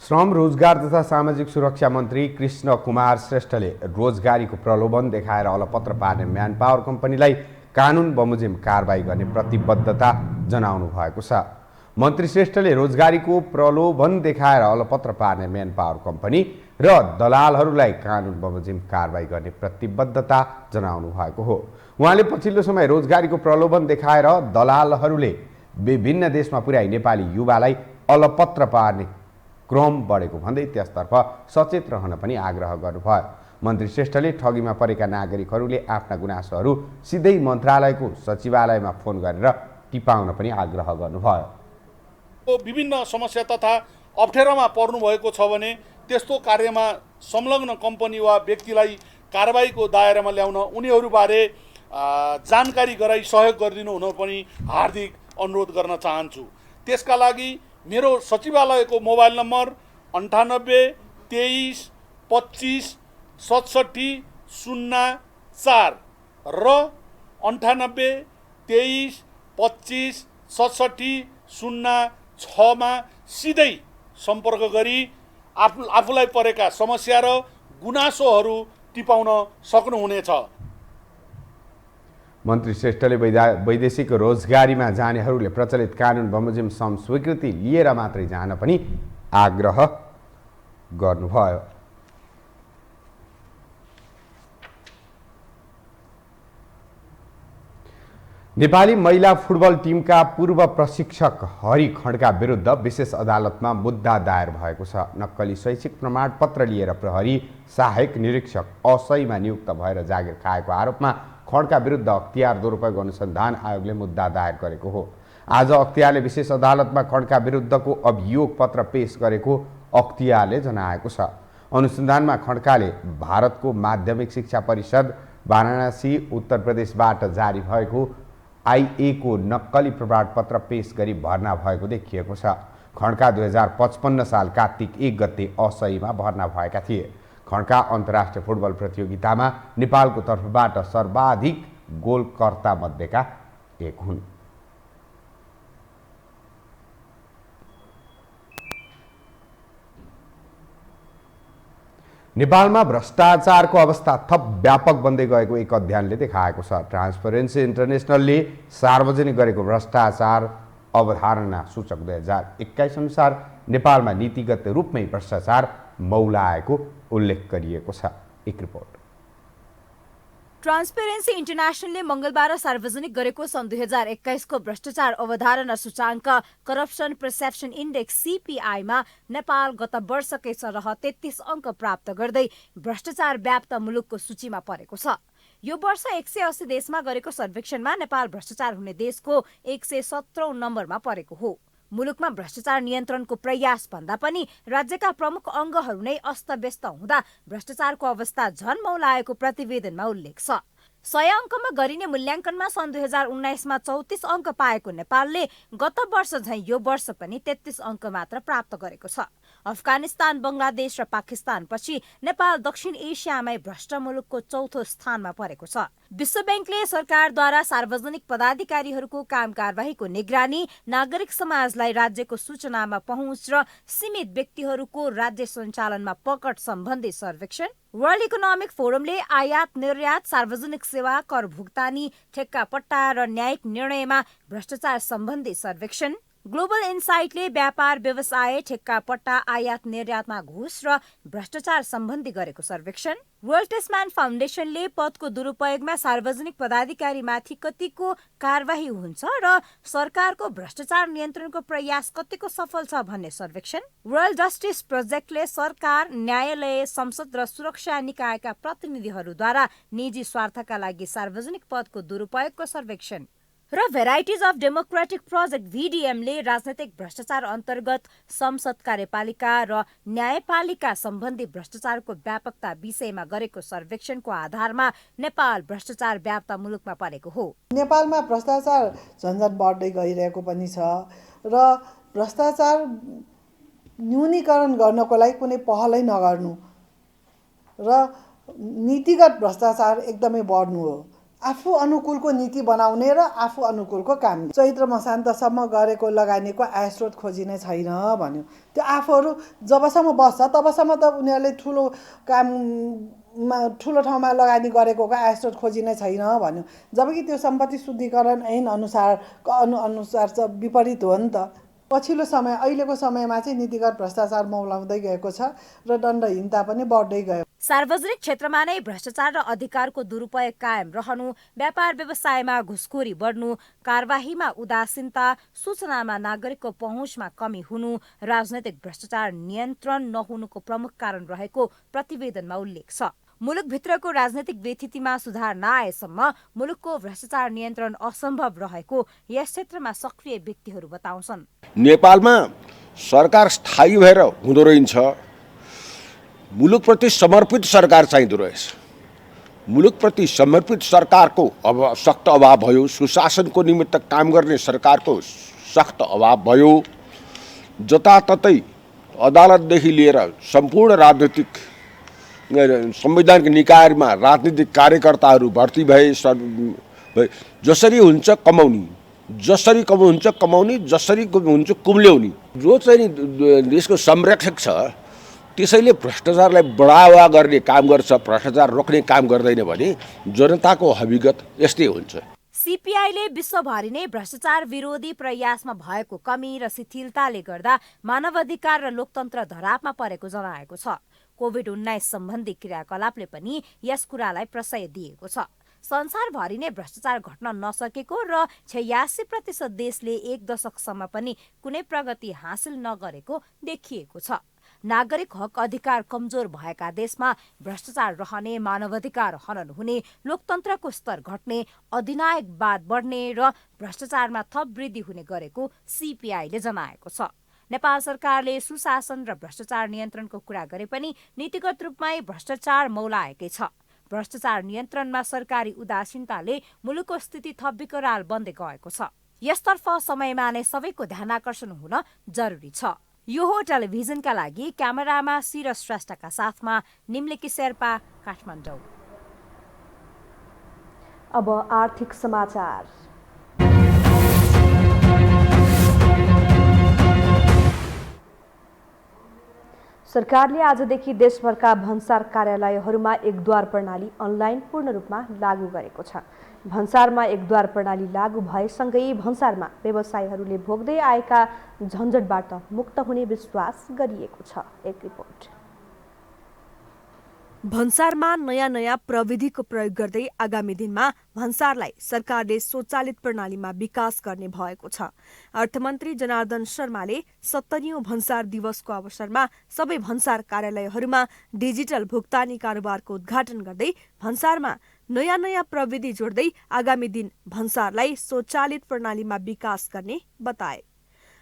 श्रम, रोजगार तथा सामाजिक सुरक्षा मन्त्री कृष्ण कुमार श्रेष्ठले रोजगारीको प्रलोभन देखाएर अलपत्र पार्ने म्यान पावर कम्पनीलाई कानुन बमोजिम कारबाही गर्ने प्रतिबद्धता जनाउनु भएको छ। मन्त्री श्रेष्ठले रोजगारीको प्रलोभन देखाएर अलपत्र पार्ने म्यान पावर कम्पनी र दलालहरूलाई कानुन बमोजिम कारबाही गर्ने प्रतिबद्धता जनाउनु भएको हो। उहाँले पछिल्लो समय रोजगारीको प्रलोभन देखाएर दलालहरूले विभिन्न देशमा पुर्याई नेपाली युवालाई अलपत्र पार्ने क्रम बढेको भन्दै त्यसतर्फ सचेत रहन पनि आग्रह गर्नुभयो। मन्त्री श्रेष्ठले ठगीमा परेका नागरिकहरूले आफ्ना गुनासोहरू सिधै मन्त्रालयको सचिवालयमा फोन गरेर टिपाउन पनि आग्रह गर्नुभयो। विभिन्न समस्या तथा अप्ठ्यारोमा पर्नुभएको छ भने त्यस्तो कार्यमा संलग्न कम्पनी वा व्यक्तिलाई कारबाहीको दायरामा ल्याउन उनीहरूबारे जानकारी गराई सहयोग गरिदिनु हुन पनि हार्दिक अनुरोध गर्न चाहन्छु। त्यसका लागि मेरो सचिवालयको मोबाइल नम्बर 98 23 25 67 04 र 98 23 25 67 06 मा सिधै सम्पर्क गरी आफूलाई परेका समस्या र गुनासोहरू टिपाउन सक्नुहुनेछ। मन्त्री श्रेष्ठले वैदेशिक रोजगारीमा जानेहरूले प्रचलित कानुन बमोजिम स्वीकृति लिएर मात्रै जान पनि आग्रह गर्नुभयो। नेपाली महिला फुटबल टिमका पूर्व प्रशिक्षक हरि खड्का विरुद्ध विशेष अदालतमा मुद्दा दायर भएको छ। नक्कली शैक्षिक प्रमाणपत्र लिएर प्रहरी सहायक निरीक्षक असैमा नियुक्त भएर जागिर खाएको आरोपमा खड्का विरुद्ध अख्तियार दुरुपयोग अनुसन्धान आयोगले मुद्दा दायर गरेको हो। आज अख्तियारले विशेष अदालतमा खड्का विरुद्धको अभियोग पत्र पेश गरेको अख्तियारले जनाएको छ। अनुसन्धानमा खड्काले भारतको माध्यमिक शिक्षा परिषद वाराणसी उत्तर प्रदेशबाट जारी भएको IA को नक्कली प्रमाणपत्र पेश गरी भर्ना भएको देखिएको छ। खड्का 2055 साल कार्तिक 1 गते असैमा भर्ना भएका थिए। खड्का अन्तर्राष्ट्रिय फुटबल प्रतियोगितामा नेपालको तर्फबाट सर्वाधिक गोलकर्ता मध्येका एक हुन्। नेपालमा भ्रष्टाचारको अवस्था थप व्यापक बन्दै गएको एक अध्ययनले देखाएको छ। ट्रान्सपरेन्सी इन्टरनेसनलले सार्वजनिक गरेको भ्रष्टाचार अवधारणा सूचक 2021 अनुसार नेपालमा नीतिगत रूपमै भ्रष्टाचार मौलाएको उल्लेख गरिएको छ। एक रिपोर्ट। ट्रान्सपेरेन्सी इन्टरनेसनलले मङ्गलबार सार्वजनिक गरेको सन् 2021 को भ्रष्टाचार अवधारणा सूचाङ्क करप्सन पर्सेप्सन इन्डेक्स CPI मा नेपाल गत वर्षकै सरह 33 अङ्क प्राप्त गर्दै भ्रष्टाचार व्याप्त मुलुकको सूचीमा परेको छ। यो वर्ष 180 देशमा गरेको सर्वेक्षणमा नेपाल भ्रष्टाचार हुने देशको 117औं नम्बरमा परेको हो। मुलुकमा भ्रष्टाचार नियन्त्रणको प्रयास भन्दा पनि राज्यका प्रमुख अङ्गहरू नै अस्तव्यस्त हुँदा भ्रष्टाचारको अवस्था झन मौलाएको प्रतिवेदनमा उल्लेख छ। 100 अङ्कमा गरिने मूल्याङ्कनमा सन् 2019मा 34 अङ्क पाएको नेपालले गत वर्ष झैं यो वर्ष पनि 33 अङ्क मात्र प्राप्त गरेको छ। अफगानिस्तान, बङ्गलादेश र पाकिस्तानपछि नेपाल दक्षिण एसियामै भ्रष्ट मुलुकको चौथो स्थानमा परेको छ। विश्व बैंकले सरकारद्वारा सार्वजनिक पदाधिकारीहरूको काम कारबाहीको निगरानी, नागरिक समाजलाई राज्यको सूचनामा पहुँच र सीमित व्यक्तिहरूको राज्य सञ्चालनमा पकड सम्बन्धी सर्वेक्षण, वर्ल्ड इकोनोमिक फोरमले आयात निर्यात, सार्वजनिक सेवा, कर भुक्तानी, ठेक्का पट्टा र न्यायिक निर्णयमा भ्रष्टाचार सम्बन्धी सर्वेक्षण, ग्लोबल इन्साइटले व्यापार व्यवसाय, ठेक्का पट्टा, आयात निर्यातमा घुस र भ्रष्टाचार सम्बन्धी गरेको सर्वेक्षण, वर्ल्ड टेस्टम्यान फाउन्डेसनले पदको दुरुपयोगमा सार्वजनिक पदाधिकारीमाथि कतिको कारबाही हुन्छ र सरकारको भ्रष्टाचार नियन्त्रणको प्रयास कतिको सफल छ भन्ने सर्वेक्षण, वर्ल्ड जस्टिस प्रोजेक्टले सरकार, न्यायालय, संसद र सुरक्षा निकायका प्रतिनिधिहरूद्वारा निजी स्वार्थका लागि सार्वजनिक पदको दुरुपयोगको सर्वेक्षण र भेराइटिज अफ डेमोक्रेटिक प्रोजेक्ट VDMले राजनैतिक भ्रष्टाचार अन्तर्गत संसद, कार्यपालिका र न्यायपालिका सम्बन्धी भ्रष्टाचारको व्यापकता विषयमा गरेको सर्वेक्षणको आधारमा नेपाल भ्रष्टाचार व्याप्त मुलुकमा परेको हो। नेपालमा भ्रष्टाचार झन्झट बढ्दै गइरहेको पनि छ र भ्रष्टाचार न्यूनीकरण गर्नको लागि कुनै पहलै नगर्नु र नीतिगत भ्रष्टाचार एकदमै बढ्नु हो। आफू अनुकूलको नीति बनाउने र आफू अनुकूलको काम। चैत्र मसान्तसम्म गरेको लगानीको आयस्रोत खोजिने छैन भन्यो। त्यो आफूहरू जबसम्म बस्छ तबसम्म त उनीहरूले ठुलो काममा ठुलो ठाउँमा लगानी गरेको आयस्रोत खोजिने छैन भन्यो। जबकि त्यो सम्पत्ति शुद्धिकरण ऐन अनुसार चाहिँ विपरीत हो नि त। पछिल्लो समय, अहिलेको समयमा चाहिँ नीतिगत भ्रष्टाचार मौलाउँदै गएको छ र दण्डहीनता पनि बढ्दै गयो। सार्वजनिक क्षेत्रमा नै भ्रष्टाचार र अधिकारको दुरुपयोग कायम रहनु, व्यापार व्यवसायमा घुसखोरी बढ्नु, कारबाहीमा उदासीनता, सूचनामा नागरिकको पहुँचमा कमी हुनु, राजनैतिक भ्रष्टाचार नियन्त्रण नहुनुको प्रमुख कारण रहेको प्रतिवेदनमा उल्लेख छ। मुलुकभित्रको राजनैतिक व्यथितिमा सुधार नआएसम्म मुलुकको भ्रष्टाचार नियन्त्रण असम्भव रहेको यस क्षेत्रमा सक्रिय व्यक्तिहरू बताउँछन्। नेपालमा सरकार स्थायी भएर हुँदो रहेछ, मुलुकप्रति समर्पित सरकार चाहिँदो रहेछ। मुलुकप्रति समर्पित सरकारको सख्त अभाव भयो, सुशासनको निमित्त काम गर्ने सरकारको सख्त अभाव भयो। जताततै अदालतदेखि लिएर सम्पूर्ण राजनीतिक संवैधानिक निकायमा राजनीतिक कार्यकर्ताहरू भर्ती भए। जसरी हुन्छ कमाउने, जसरी हुन्छ कमाउने, जसरी हुन्छ कुम्ल्याउने। जो चाहिँ देशको संरक्षक छ त्यसैले भ्रष्टाचारलाई बढावा गर्ने काम गर्छ, भ्रष्टाचार रोक्ने काम गर्दैन भने जनताको हकीकत यस्तै हुन्छ। सीपीआईले विश्वभरि नै भ्रष्टाचार विरोधी प्रयासमा भएको कमी र शिथिलताले गर्दा मानवाधिकार र लोकतन्त्र धरापमा परेको जनाएको छ। कोभिड-19 सम्बन्धी क्रियाकलापले पनि यस कुरालाई प्रशय दिएको छ। संसारभरि नै भ्रष्टाचार घट्न नसकेको र 86% देशले एक दशकसम्म पनि कुनै प्रगति हासिल नगरेको देखिएको छ। नागरिक हक अधिकार कमजोर भएका देशमा भ्रष्टाचार रहने, मानवाधिकार हनन हुने, लोकतन्त्रको स्तर घट्ने, अधिनायकवाद बढ्ने र भ्रष्टाचारमा थप वृद्धि हुने गरेको सीपीआईले जनाएको छ। नेपाल सरकारले सुशासन र भ्रष्टाचार नियन्त्रणको कुरा गरे पनि नीतिगत रूपमै भ्रष्टाचार मौलाएकै छ। भ्रष्टाचार नियन्त्रणमा सरकारी उदासीनताले मुलुकको स्थिति थप विकराल बन्दै गएको छ। यसतर्फ समयमा नै सबैको ध्यानाकर्षण हुन जरुरी छ। यो हो टेलिभिजनका लागि क्यामेरामा सिरस श्रेष्ठका साथमा निम्लिकी शेर्पा, काठमाडौँ। अब आर्थिक समाचार। सरकारले आजदेखि देशभरका भन्सार कार्यालयहरूमा एकद्वार प्रणाली अनलाइन पूर्ण रूपमा लागू गरेको छ। भन्सारमा एकद्वार प्रणाली लागू भएसँगै भन्सारमा व्यवसायीहरूले भोग्दै आएका झन्झटबाट मुक्त हुने विश्वास गरिएको छ। एक रिपोर्ट। भन्सारमा नयाँ प्रविधिको प्रयोग गर्दै आगामी दिनमा भन्सारलाई सरकारले स्वचालित प्रणालीमा विकास गर्ने भएको छ। अर्थमन्त्री जनार्दन शर्माले 70औं भन्सार दिवसको अवसरमा सबै भन्सार कार्यालयहरूमा डिजिटल भुक्तानी कारोबारको उद्घाटन गर्दै भन्सारमा नयाँ प्रविधि जोड्दै आगामी दिन भन्सारलाई स्वचालित प्रणालीमा विकास गर्ने बताए।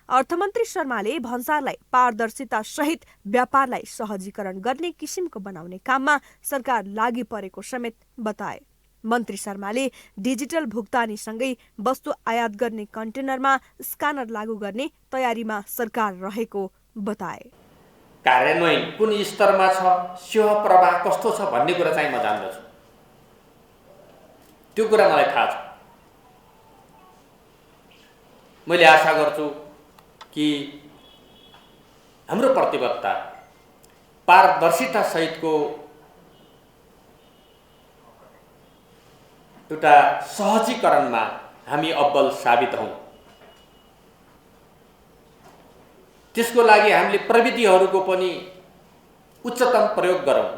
अर्थमन्त्री शर्माले भन्सारलाई पारदर्शिता सहित व्यापारलाई सहजीकरण गर्ने किसिमको बनाउने काममा सरकार लागि परेको समेत बताए। मन्त्री शर्माले डिजिटल भुक्तानीसँगै वस्तु आयात गर्ने कन्टेनरमा स्क्यानर लागू गर्ने तयारीमा सरकार रहेको बताए। कार्यान्वयन कुन स्तरमा छ, सेवा प्रवाह कस्तो छ भन्ने कुरा चाहिँ म जान्दछु। त्यो कुरा मलाई थाहा छ। मैले आशा गर्छु कि हाम्रो प्रतिबद्धता पारदर्शिता सहितको एउटा सहजीकरणमा हामी अब्बल साबित हौँ। त्यसको लागि हामीले प्रविधिहरूको पनि उच्चतम प्रयोग गरौँ।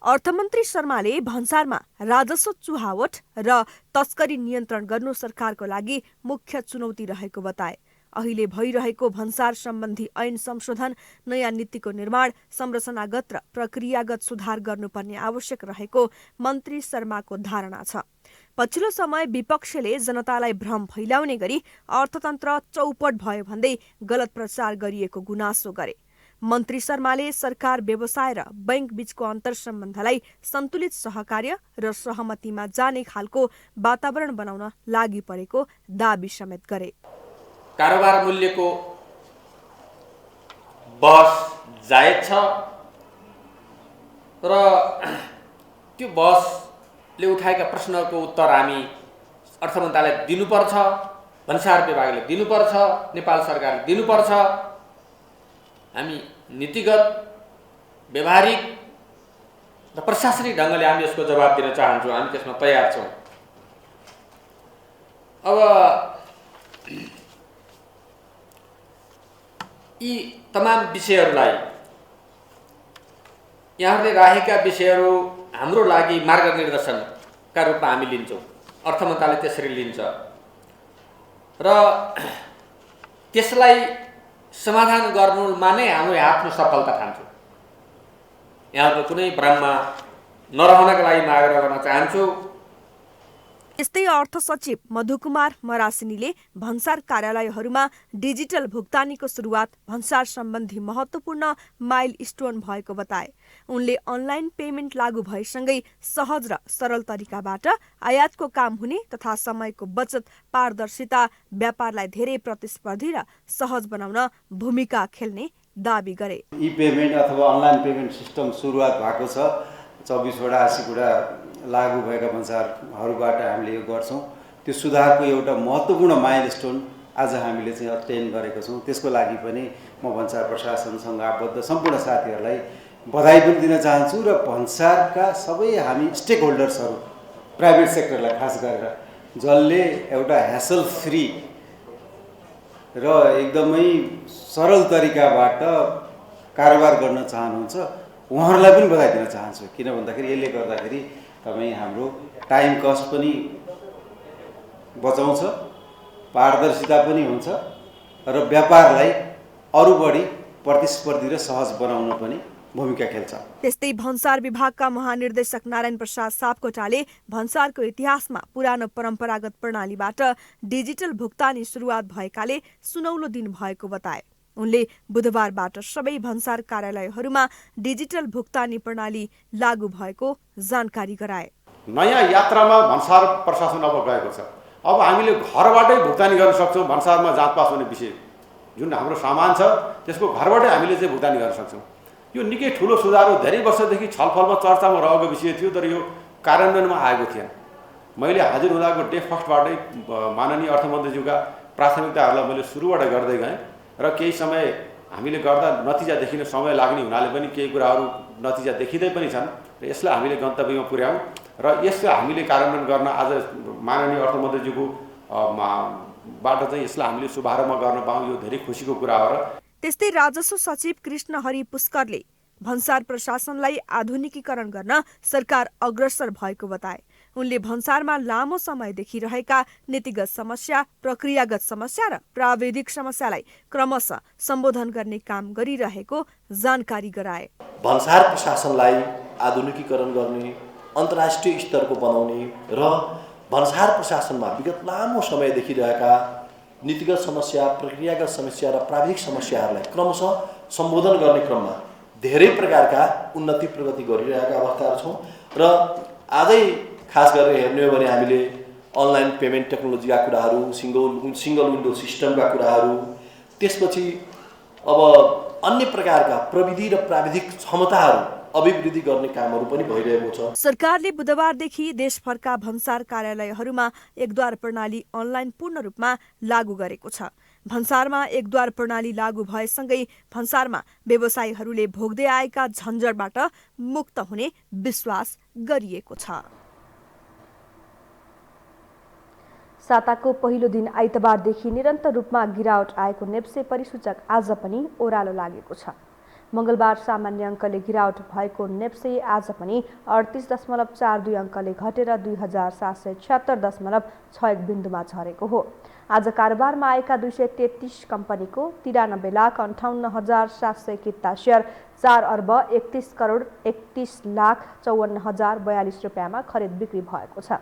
अर्थमन्त्री शर्माले भन्सारमा राजस्व चुहावट र तस्करी नियन्त्रण गर्नु सरकारको लागि मुख्य चुनौती रहेको बताए। अहिले भइरहेको भन्सार सम्बन्धी ऐन संशोधन, नयाँ नीतिको निर्माण, संरचनागत र प्रक्रियागत सुधार गर्नुपर्ने आवश्यक रहेको मन्त्री शर्माको धारणा छ। पछिल्लो समय विपक्षले जनतालाई भ्रम फैलाउने गरी अर्थतन्त्र चौपट भयो भन्दै गलत प्रचार गरिएको गुनासो गरे। मन्त्री शर्माले सरकार, व्यवसाय र बैंक बीचको अन्तर्सम्बन्धलाई सन्तुलित सहकार्य र सहमतिमा जाने खालको वातावरण बनाउन लागि परेको दाबी समेत गरे। कारोबार मूल्यको बहस जायज छ र त्यो बहसले उठाएका प्रश्नहरूको उत्तर हामी अर्थ मन्त्रालयले दिनुपर्छ, भन्सार विभागले दिनुपर्छ, नेपाल सरकारले दिनुपर्छ। हामी नीतिगत, व्यवहारिक र प्रशासनिक ढङ्गले हामी यसको जवाब दिन चाहन्छौँ। हामी त्यसमा तयार छौँ। अब यी तमाम विषयहरूलाई, यहाँहरूले राखेका विषयहरू हाम्रो लागि मार्गनिर्देशनका रूपमा हामी लिन्छौँ। अर्थ मन्त्रालय त्यसरी लिन्छ र त्यसलाई समाधान गर्नुमा नै हाम्रो आफ्नो सफलता ठान्छौँ। यहाँहरूको कुनै भ्रममा नरहनका लागि म आग्रह गर्न चाहन्छु। यस्तै अर्थ सचिव मधुकुमार मरासिनीले भन्सार कार्यालयहरूमा डिजिटल भुक्तानीको सुरुवात भन्सार सम्बन्धी महत्त्वपूर्ण माइलस्टोन भएको बताए। उनले अनलाइन पेमेन्ट लागू भएसँगै सहज र सरल तरिकाबाट आयातको काम हुने तथा समयको बचत, पारदर्शिता व्यापारलाई धेरै प्रतिस्पर्धी र सहज बनाउन भूमिका खेल्ने दाबी गरे। ई पेमेन्ट अथवा अनलाइन पेमेन्ट सिस्टम सुरुवात भएको छ। 24वटा 80वटा लागू भएका भन्सारहरूबाट हामीले यो गर्छौँ। त्यो सुधारको एउटा महत्त्वपूर्ण माइलस्टोन आज हामीले चाहिँ अटेन गरेको छौँ। त्यसको लागि पनि म भन्सार प्रशासनसँग आबद्ध सम्पूर्ण साथीहरूलाई बधाई पनि दिन चाहन्छु र भन्सारका सबै हामी स्टेक होल्डर्सहरू, प्राइभेट सेक्टरलाई खास गरेर, जसले एउटा ह्यासल फ्री र एकदमै सरल तरिकाबाट कारोबार गर्न चाहनुहुन्छ, उहाँहरूलाई पनि बधाई दिन चाहन्छु। किन भन्दाखेरि यसले गर्दाखेरि तपाईँ हाम्रो टाइम कस्ट पनि बचाउँछ, पारदर्शिता पनि हुन्छ र व्यापारलाई अरू बढी प्रतिस्पर्धी र सहज बनाउन पनि भूमिका खेल्छ। त्यस्तै भन्सार विभागका महानिर्देशक नारायण प्रसाद सापकोटाले भन्सारको इतिहासमा पुरानो परम्परागत प्रणालीबाट डिजिटल भुक्तानी सुरुवात भएकाले सुनौलो दिन भएको बताए। उनले बुधबारबाट सबै भन्सार कार्यालयहरूमा डिजिटल भुक्तानी प्रणाली लागू भएको जानकारी गराए। नयाँ यात्रामा भन्सार प्रशासन अब गएको छ। अब हामीले घरबाटै भुक्तानी गर्न सक्छौँ। भन्सारमा जाँच पास हुने विषय जुन हाम्रो सामान छ त्यसको घरबाटै हामीले चाहिँ भुक्तानी गर्न सक्छौँ। यो निकै ठुलो सुधार हो। धेरै वर्षदेखि छलफलमा चर्चामा रहेको विषय थियो, तर यो कार्यान्वयनमा आएको थिएन। मैले हाजिर हुँदाको डे फर्स्टबाटै माननीय अर्थमन्त्रीज्यूका प्राथमिकताहरूलाई मैले सुरुबाट गर्दै गएँ र केही समय हामीले गर्दा नतिजा देखिन समय लाग्ने हुनाले पनि केही कुराहरू नतिजा देखिँदै पनि छन् र यसलाई हामीले गन्तव्यमा पुर्यायौँ र यसलाई हामीले कार्यान्वयन गर्न आज माननीय अर्थमन्त्रीज्यूको बाट चाहिँ यसलाई हामीले शुभारम्भ गर्न पाऊँ, यो धेरै खुसीको कुरा हो। र त्यस्तै राजस्व सचिव कृष्ण हरि पुष्करले भन्सार प्रशासनलाई आधुनिकीकरण गर्न सरकार अग्रसर भएको बताए। उनले भन्सारमा लामो समयदेखि रहेका नीतिगत समस्या, प्रक्रियागत समस्या र प्राविधिक समस्यालाई क्रमशः सम्बोधन गर्ने काम गरिरहेको जानकारी गराए। भन्सार प्रशासनलाई आधुनिकीकरण गर्ने, अन्तर्राष्ट्रिय स्तरको बनाउने र भन्सार प्रशासनमा विगत लामो समयदेखि रहेका नीतिगत समस्या, प्रक्रियागत समस्या र प्राविधिक समस्याहरूलाई क्रमशः सम्बोधन गर्ने क्रममा धेरै प्रकारका उन्नति प्रगति गरिरहेका अवस्थाहरू छौँ र आजै खास गरेर हेर्ने हो भने हामीले अनलाइन पेमेन्ट टेक्नोलोजीका कुराहरू, सिङ्गल विन्डो सिस्टमका कुराहरू, त्यसपछि अब अन्य प्रकारका प्रविधि र प्राविधिक क्षमताहरू अभिवृद्धि गर्ने कामहरू पनि भइरहेको छ। सरकारले बुधबारदेखि देशभरका भन्सार कार्यालयहरूमा एकद्वार प्रणाली अनलाइन पूर्ण रूपमा लागू गरेको छ। भन्सारमा एकद्वार प्रणाली लागू भएसँगै भन्सारमा व्यवसायीहरूले भोग्दै आएका झन्झटबाट मुक्त हुने विश्वास गरिएको छ। साताको पहिलो दिन आइतबारदेखि निरन्तर रूपमा गिरावट आएको नेप्से परिसूचक आज पनि ओह्रालो लागेको छ। मंगलबार सामान्य अङ्कले गिरावट भएको नेप्से आज पनि 38.42 अङ्कले घटेर 2776.61 बिन्दुमा झरेको हो। आज कारोबारमा आएका 233 कम्पनीको 93,58,781 सेयर 4 अर्ब 31 करोड 31,54,042 रुपियाँमा खरिद बिक्री भएको छ।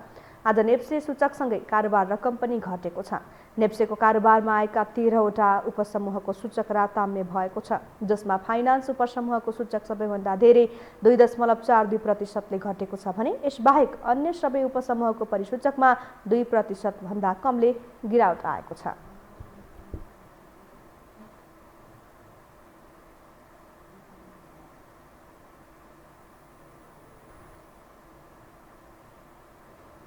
आज नेप्से सूचकसँगै कारोबार रकम पनि घटेको छ। नेप्सेको कारोबारमा आएका 13वटा उपसमूहको सूचक राताम्य भएको छ, जसमा फाइनान्स उपसमूहको सूचक सबैभन्दा धेरै 2.42% घटेको छ भने यसबाहेक अन्य सबै उपसमूहको परिसूचकमा 2% भन्दा कमले गिरावट आएको छ।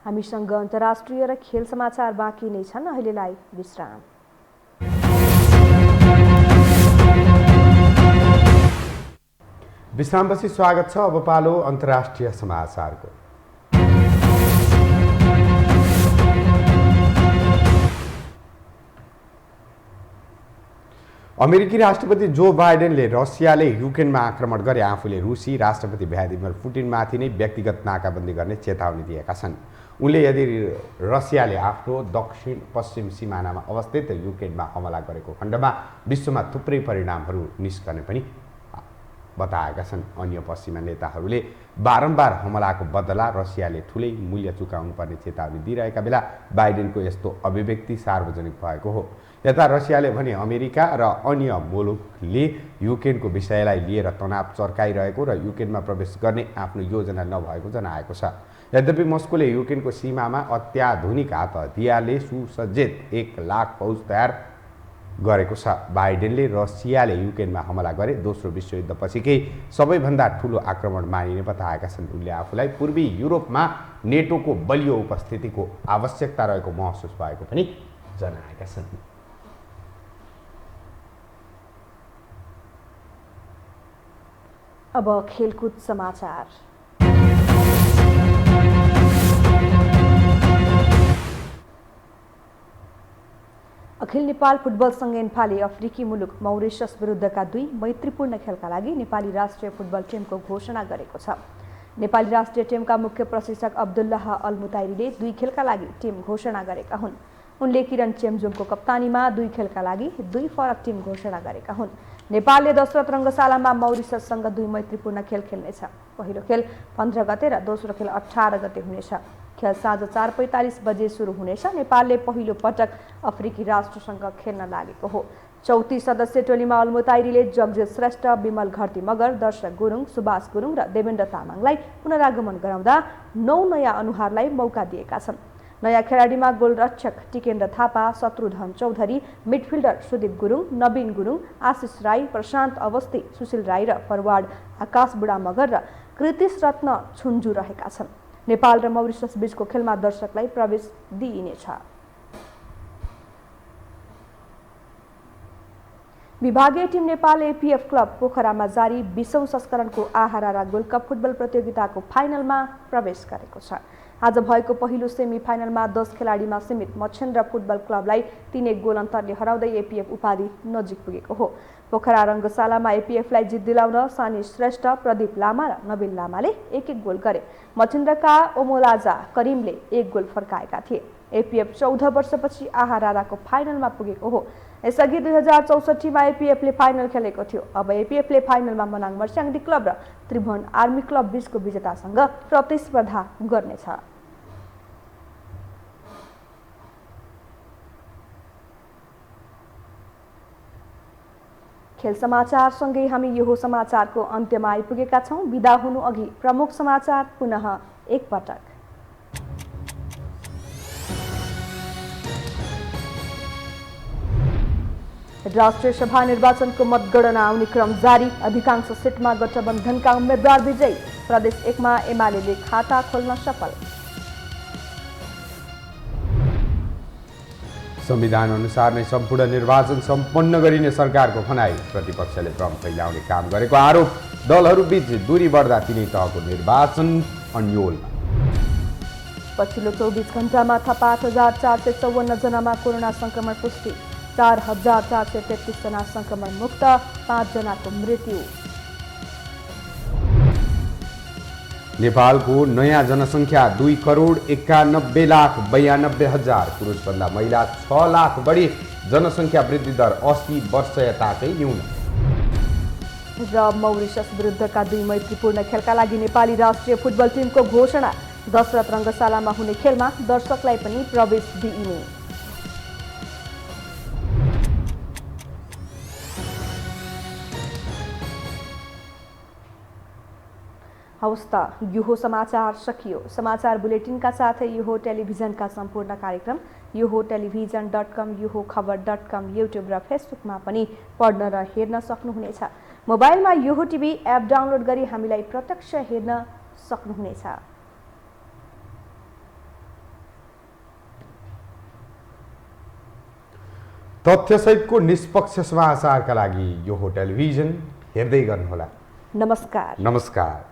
हामीसँग अन्तर्राष्ट्रिय र खेल समाचार बाँकी नै छन्। अहिलेलाई विश्राम। विश्रामपछि स्वागत छ। अब पालो अन्तर्राष्ट्रिय समाचारको। अमेरिकी राष्ट्रपति जो बाइडेनले रसियाले युक्रेनमा आक्रमण गरे आफूले रुसी राष्ट्रपति भ्लादिमिर पुटिनमाथि नै व्यक्तिगत नाकाबन्दी गर्ने चेतावनी दिएका छन्। उनले यदि रसियाले आफ्नो दक्षिण पश्चिम सिमानामा अवस्थित युक्रेनमा हमला गरेको खण्डमा विश्वमा थुप्रै परिणामहरू निस्कने पनि बताएका छन्। अन्य पश्चिमा नेताहरूले बारम्बार हमलाको बदला रसियाले ठुलै मूल्य चुकाउनु पर्ने चेतावनी दिइरहेका बेला बाइडेनको यस्तो अभिव्यक्ति सार्वजनिक भएको हो। यता रसियाले भने अमेरिका र अन्य मुलुकले युक्रेनको विषयलाई लिएर तनाव चर्काइरहेको र युक्रेनमा प्रवेश गर्ने आफ्नो योजना नभएको जनाएको छ। यद्यपि मस्कोले युक्रेनको सीमामा अत्याधुनिक हात हतियारले सुसज्जित 1 लाख फौज तयार गरेको छ। बाइडेनले रसियाले युक्रेनमा हमला गरे दोस्रो विश्वयुद्धपछिकै सबैभन्दा ठूलो आक्रमण मानिने बताएका छन्। उनले आफूलाई पूर्वी युरोपमा नेटोको बलियो उपस्थितिको आवश्यकता रहेको महसुस भएको पनि जनाएका छन्। अब खेलकुद समाचार। अखिल नेपाल फुटबल सङ्घ एन्फाले अफ्रिकी मुलुक मौरिसस विरुद्धका 2 मैत्रीपूर्ण खेलका लागि नेपाली राष्ट्रिय फुटबल टिमको घोषणा गरेको छ। नेपाली राष्ट्रिय टिमका मुख्य प्रशिक्षक अब्दुल्लाह अल मुताइरीले 2 खेलका लागि टिम घोषणा गरेका हुन्। उनले किरण चेम्जोङको कप्तानीमा 2 खेलका लागि 2 फरक टिम घोषणा गरेका हुन्। नेपालले दशरथ रङ्गशालामा मौरिसससँग 2 मैत्रीपूर्ण खेल खेल्नेछ। पहिलो खेल 15 गते र दोस्रो खेल 18 गते हुनेछ। खेल साँझ 4:45 बजे सुरु हुनेछ। नेपालले पहिलो पटक अफ्रिकी राष्ट्रसँग खेल्न लागेको हो। 34 सदस्य टोलीमा अलमुताइरीले जगजित श्रेष्ठ, विमल घरती मगर, दर्शक गुरुङ, सुभाष गुरुङ र देवेन्द्र तामाङलाई पुनरागमन गराउँदा 9 नयाँ अनुहारलाई मौका दिएका छन्। नयाँ खेलाडीमा गोलरक्षक टिकेन्द्र थापा, शत्रुधन चौधरी, मिडफिल्डर सुदीप गुरुङ, नवीन गुरुङ, आशिष राई, प्रशान्त अवस्थी, सुशील राई र फरवार्ड आकाश बुढा मगर र कृतिश रत्न छुन्जु रहेका छन्। नेपाल र मौरिसस बीचको खेलमा दर्शकलाई प्रवेश दिइनेछ। विभागीय टिम नेपाल एपीएफ क्लब पोखरामा जारी 20औं संस्करणको आहारा गोल्ड कप फुटबल प्रतियोगिताको फाइनलमा प्रवेश गरेको छ। आज भएको पहिलो सेमी फाइनलमा 10 खेलाडीमा सीमित मच्छेन्द्र फुटबल क्लबलाई 3-1 गोल अन्तरले हराउँदै एपीएफ उपाधि नजिक पुगेको हो। पोखरा रङ्गशालामा एपीएफलाई जित दिलाउन सानी श्रेष्ठ, प्रदीप लामा र नवीन लामाले 1-1 गोल गरे। मच्छेन्द्रका ओमोलाजा करिमले 1 गोल फर्काएका थिए। एपीएफ 14 वर्षपछि आहाराको फाइनलमा पुगेको हो। यसअघि 2064 मा एपीएफले फाइनल खेलेको थियो। अब एपीएफले फाइनलमा मनाङ मर्स्याङ्दी क्लब र त्रिभुवन आर्मी क्लब बीचको विजेतासँग प्रतिस्पर्धा गर्नेछ। खेल समाचारसँगै हामी यो समाचारको अन्त्यमा आइपुगेका छौँ। बिदा हुनु अघि प्रमुख समाचार पुनः एकपटक। राष्ट्रिय सभा निर्वाचनको मतगणना आउने क्रम जारी, अधिकांश सिटमा गठबन्धनका उम्मेद्वार विजयी, प्रदेश 1 मा एमाले खाता खोल्न सफल। संविधान अनुसार नै सम्पूर्ण निर्वाचन सम्पन्न गरिने सरकारको भनाइ, प्रतिपक्षले भ्रम फैलाउने काम गरेको आरोप, दलहरूबीच दूरी बढ्दा तिनै तहको निर्वाचन अन्योलमा। पछिल्लो 24 घण्टामा थप 8,454 जनामा कोरोना संक्रमण पुष्टि, 4,433 जना संक्रमण मुक्त, 5 जनाको मृत्यु। नेपालको नयाँ जनसङ्ख्या 2,91,92,000, पुरुषभन्दा महिला 6 लाख बढी, जनसङ्ख्या वृद्धि दर 80 वर्ष यताकै न्यून। र मौरिसस विरुद्धका 2 मैत्रीपूर्ण खेलका लागि नेपाली राष्ट्रिय फुटबल टिमको घोषणा, दशरथ रङ्गशालामा हुने खेलमा दर्शकलाई पनि प्रवेश दिइने। हवस् त, यो समाचार सकियो। समाचार बुलेटिनका साथै यो टेलिभिजनका सम्पूर्ण कार्यक्रम यो टेलिभिजन.com, यो खबर.com, युट्युब र फेसबुकमा पनि पढ्न र हेर्न सक्नुहुनेछ। मोबाइलमा यो टिभी एप डाउनलोड गरी हामीलाई प्रत्यक्ष हेर्न सक्नुहुनेछ। तथ्यसहितको निष्पक्ष समाचारका लागि यो टेलिभिजन हेर्दै गर्नुहोला। नमस्कार। नमस्कार।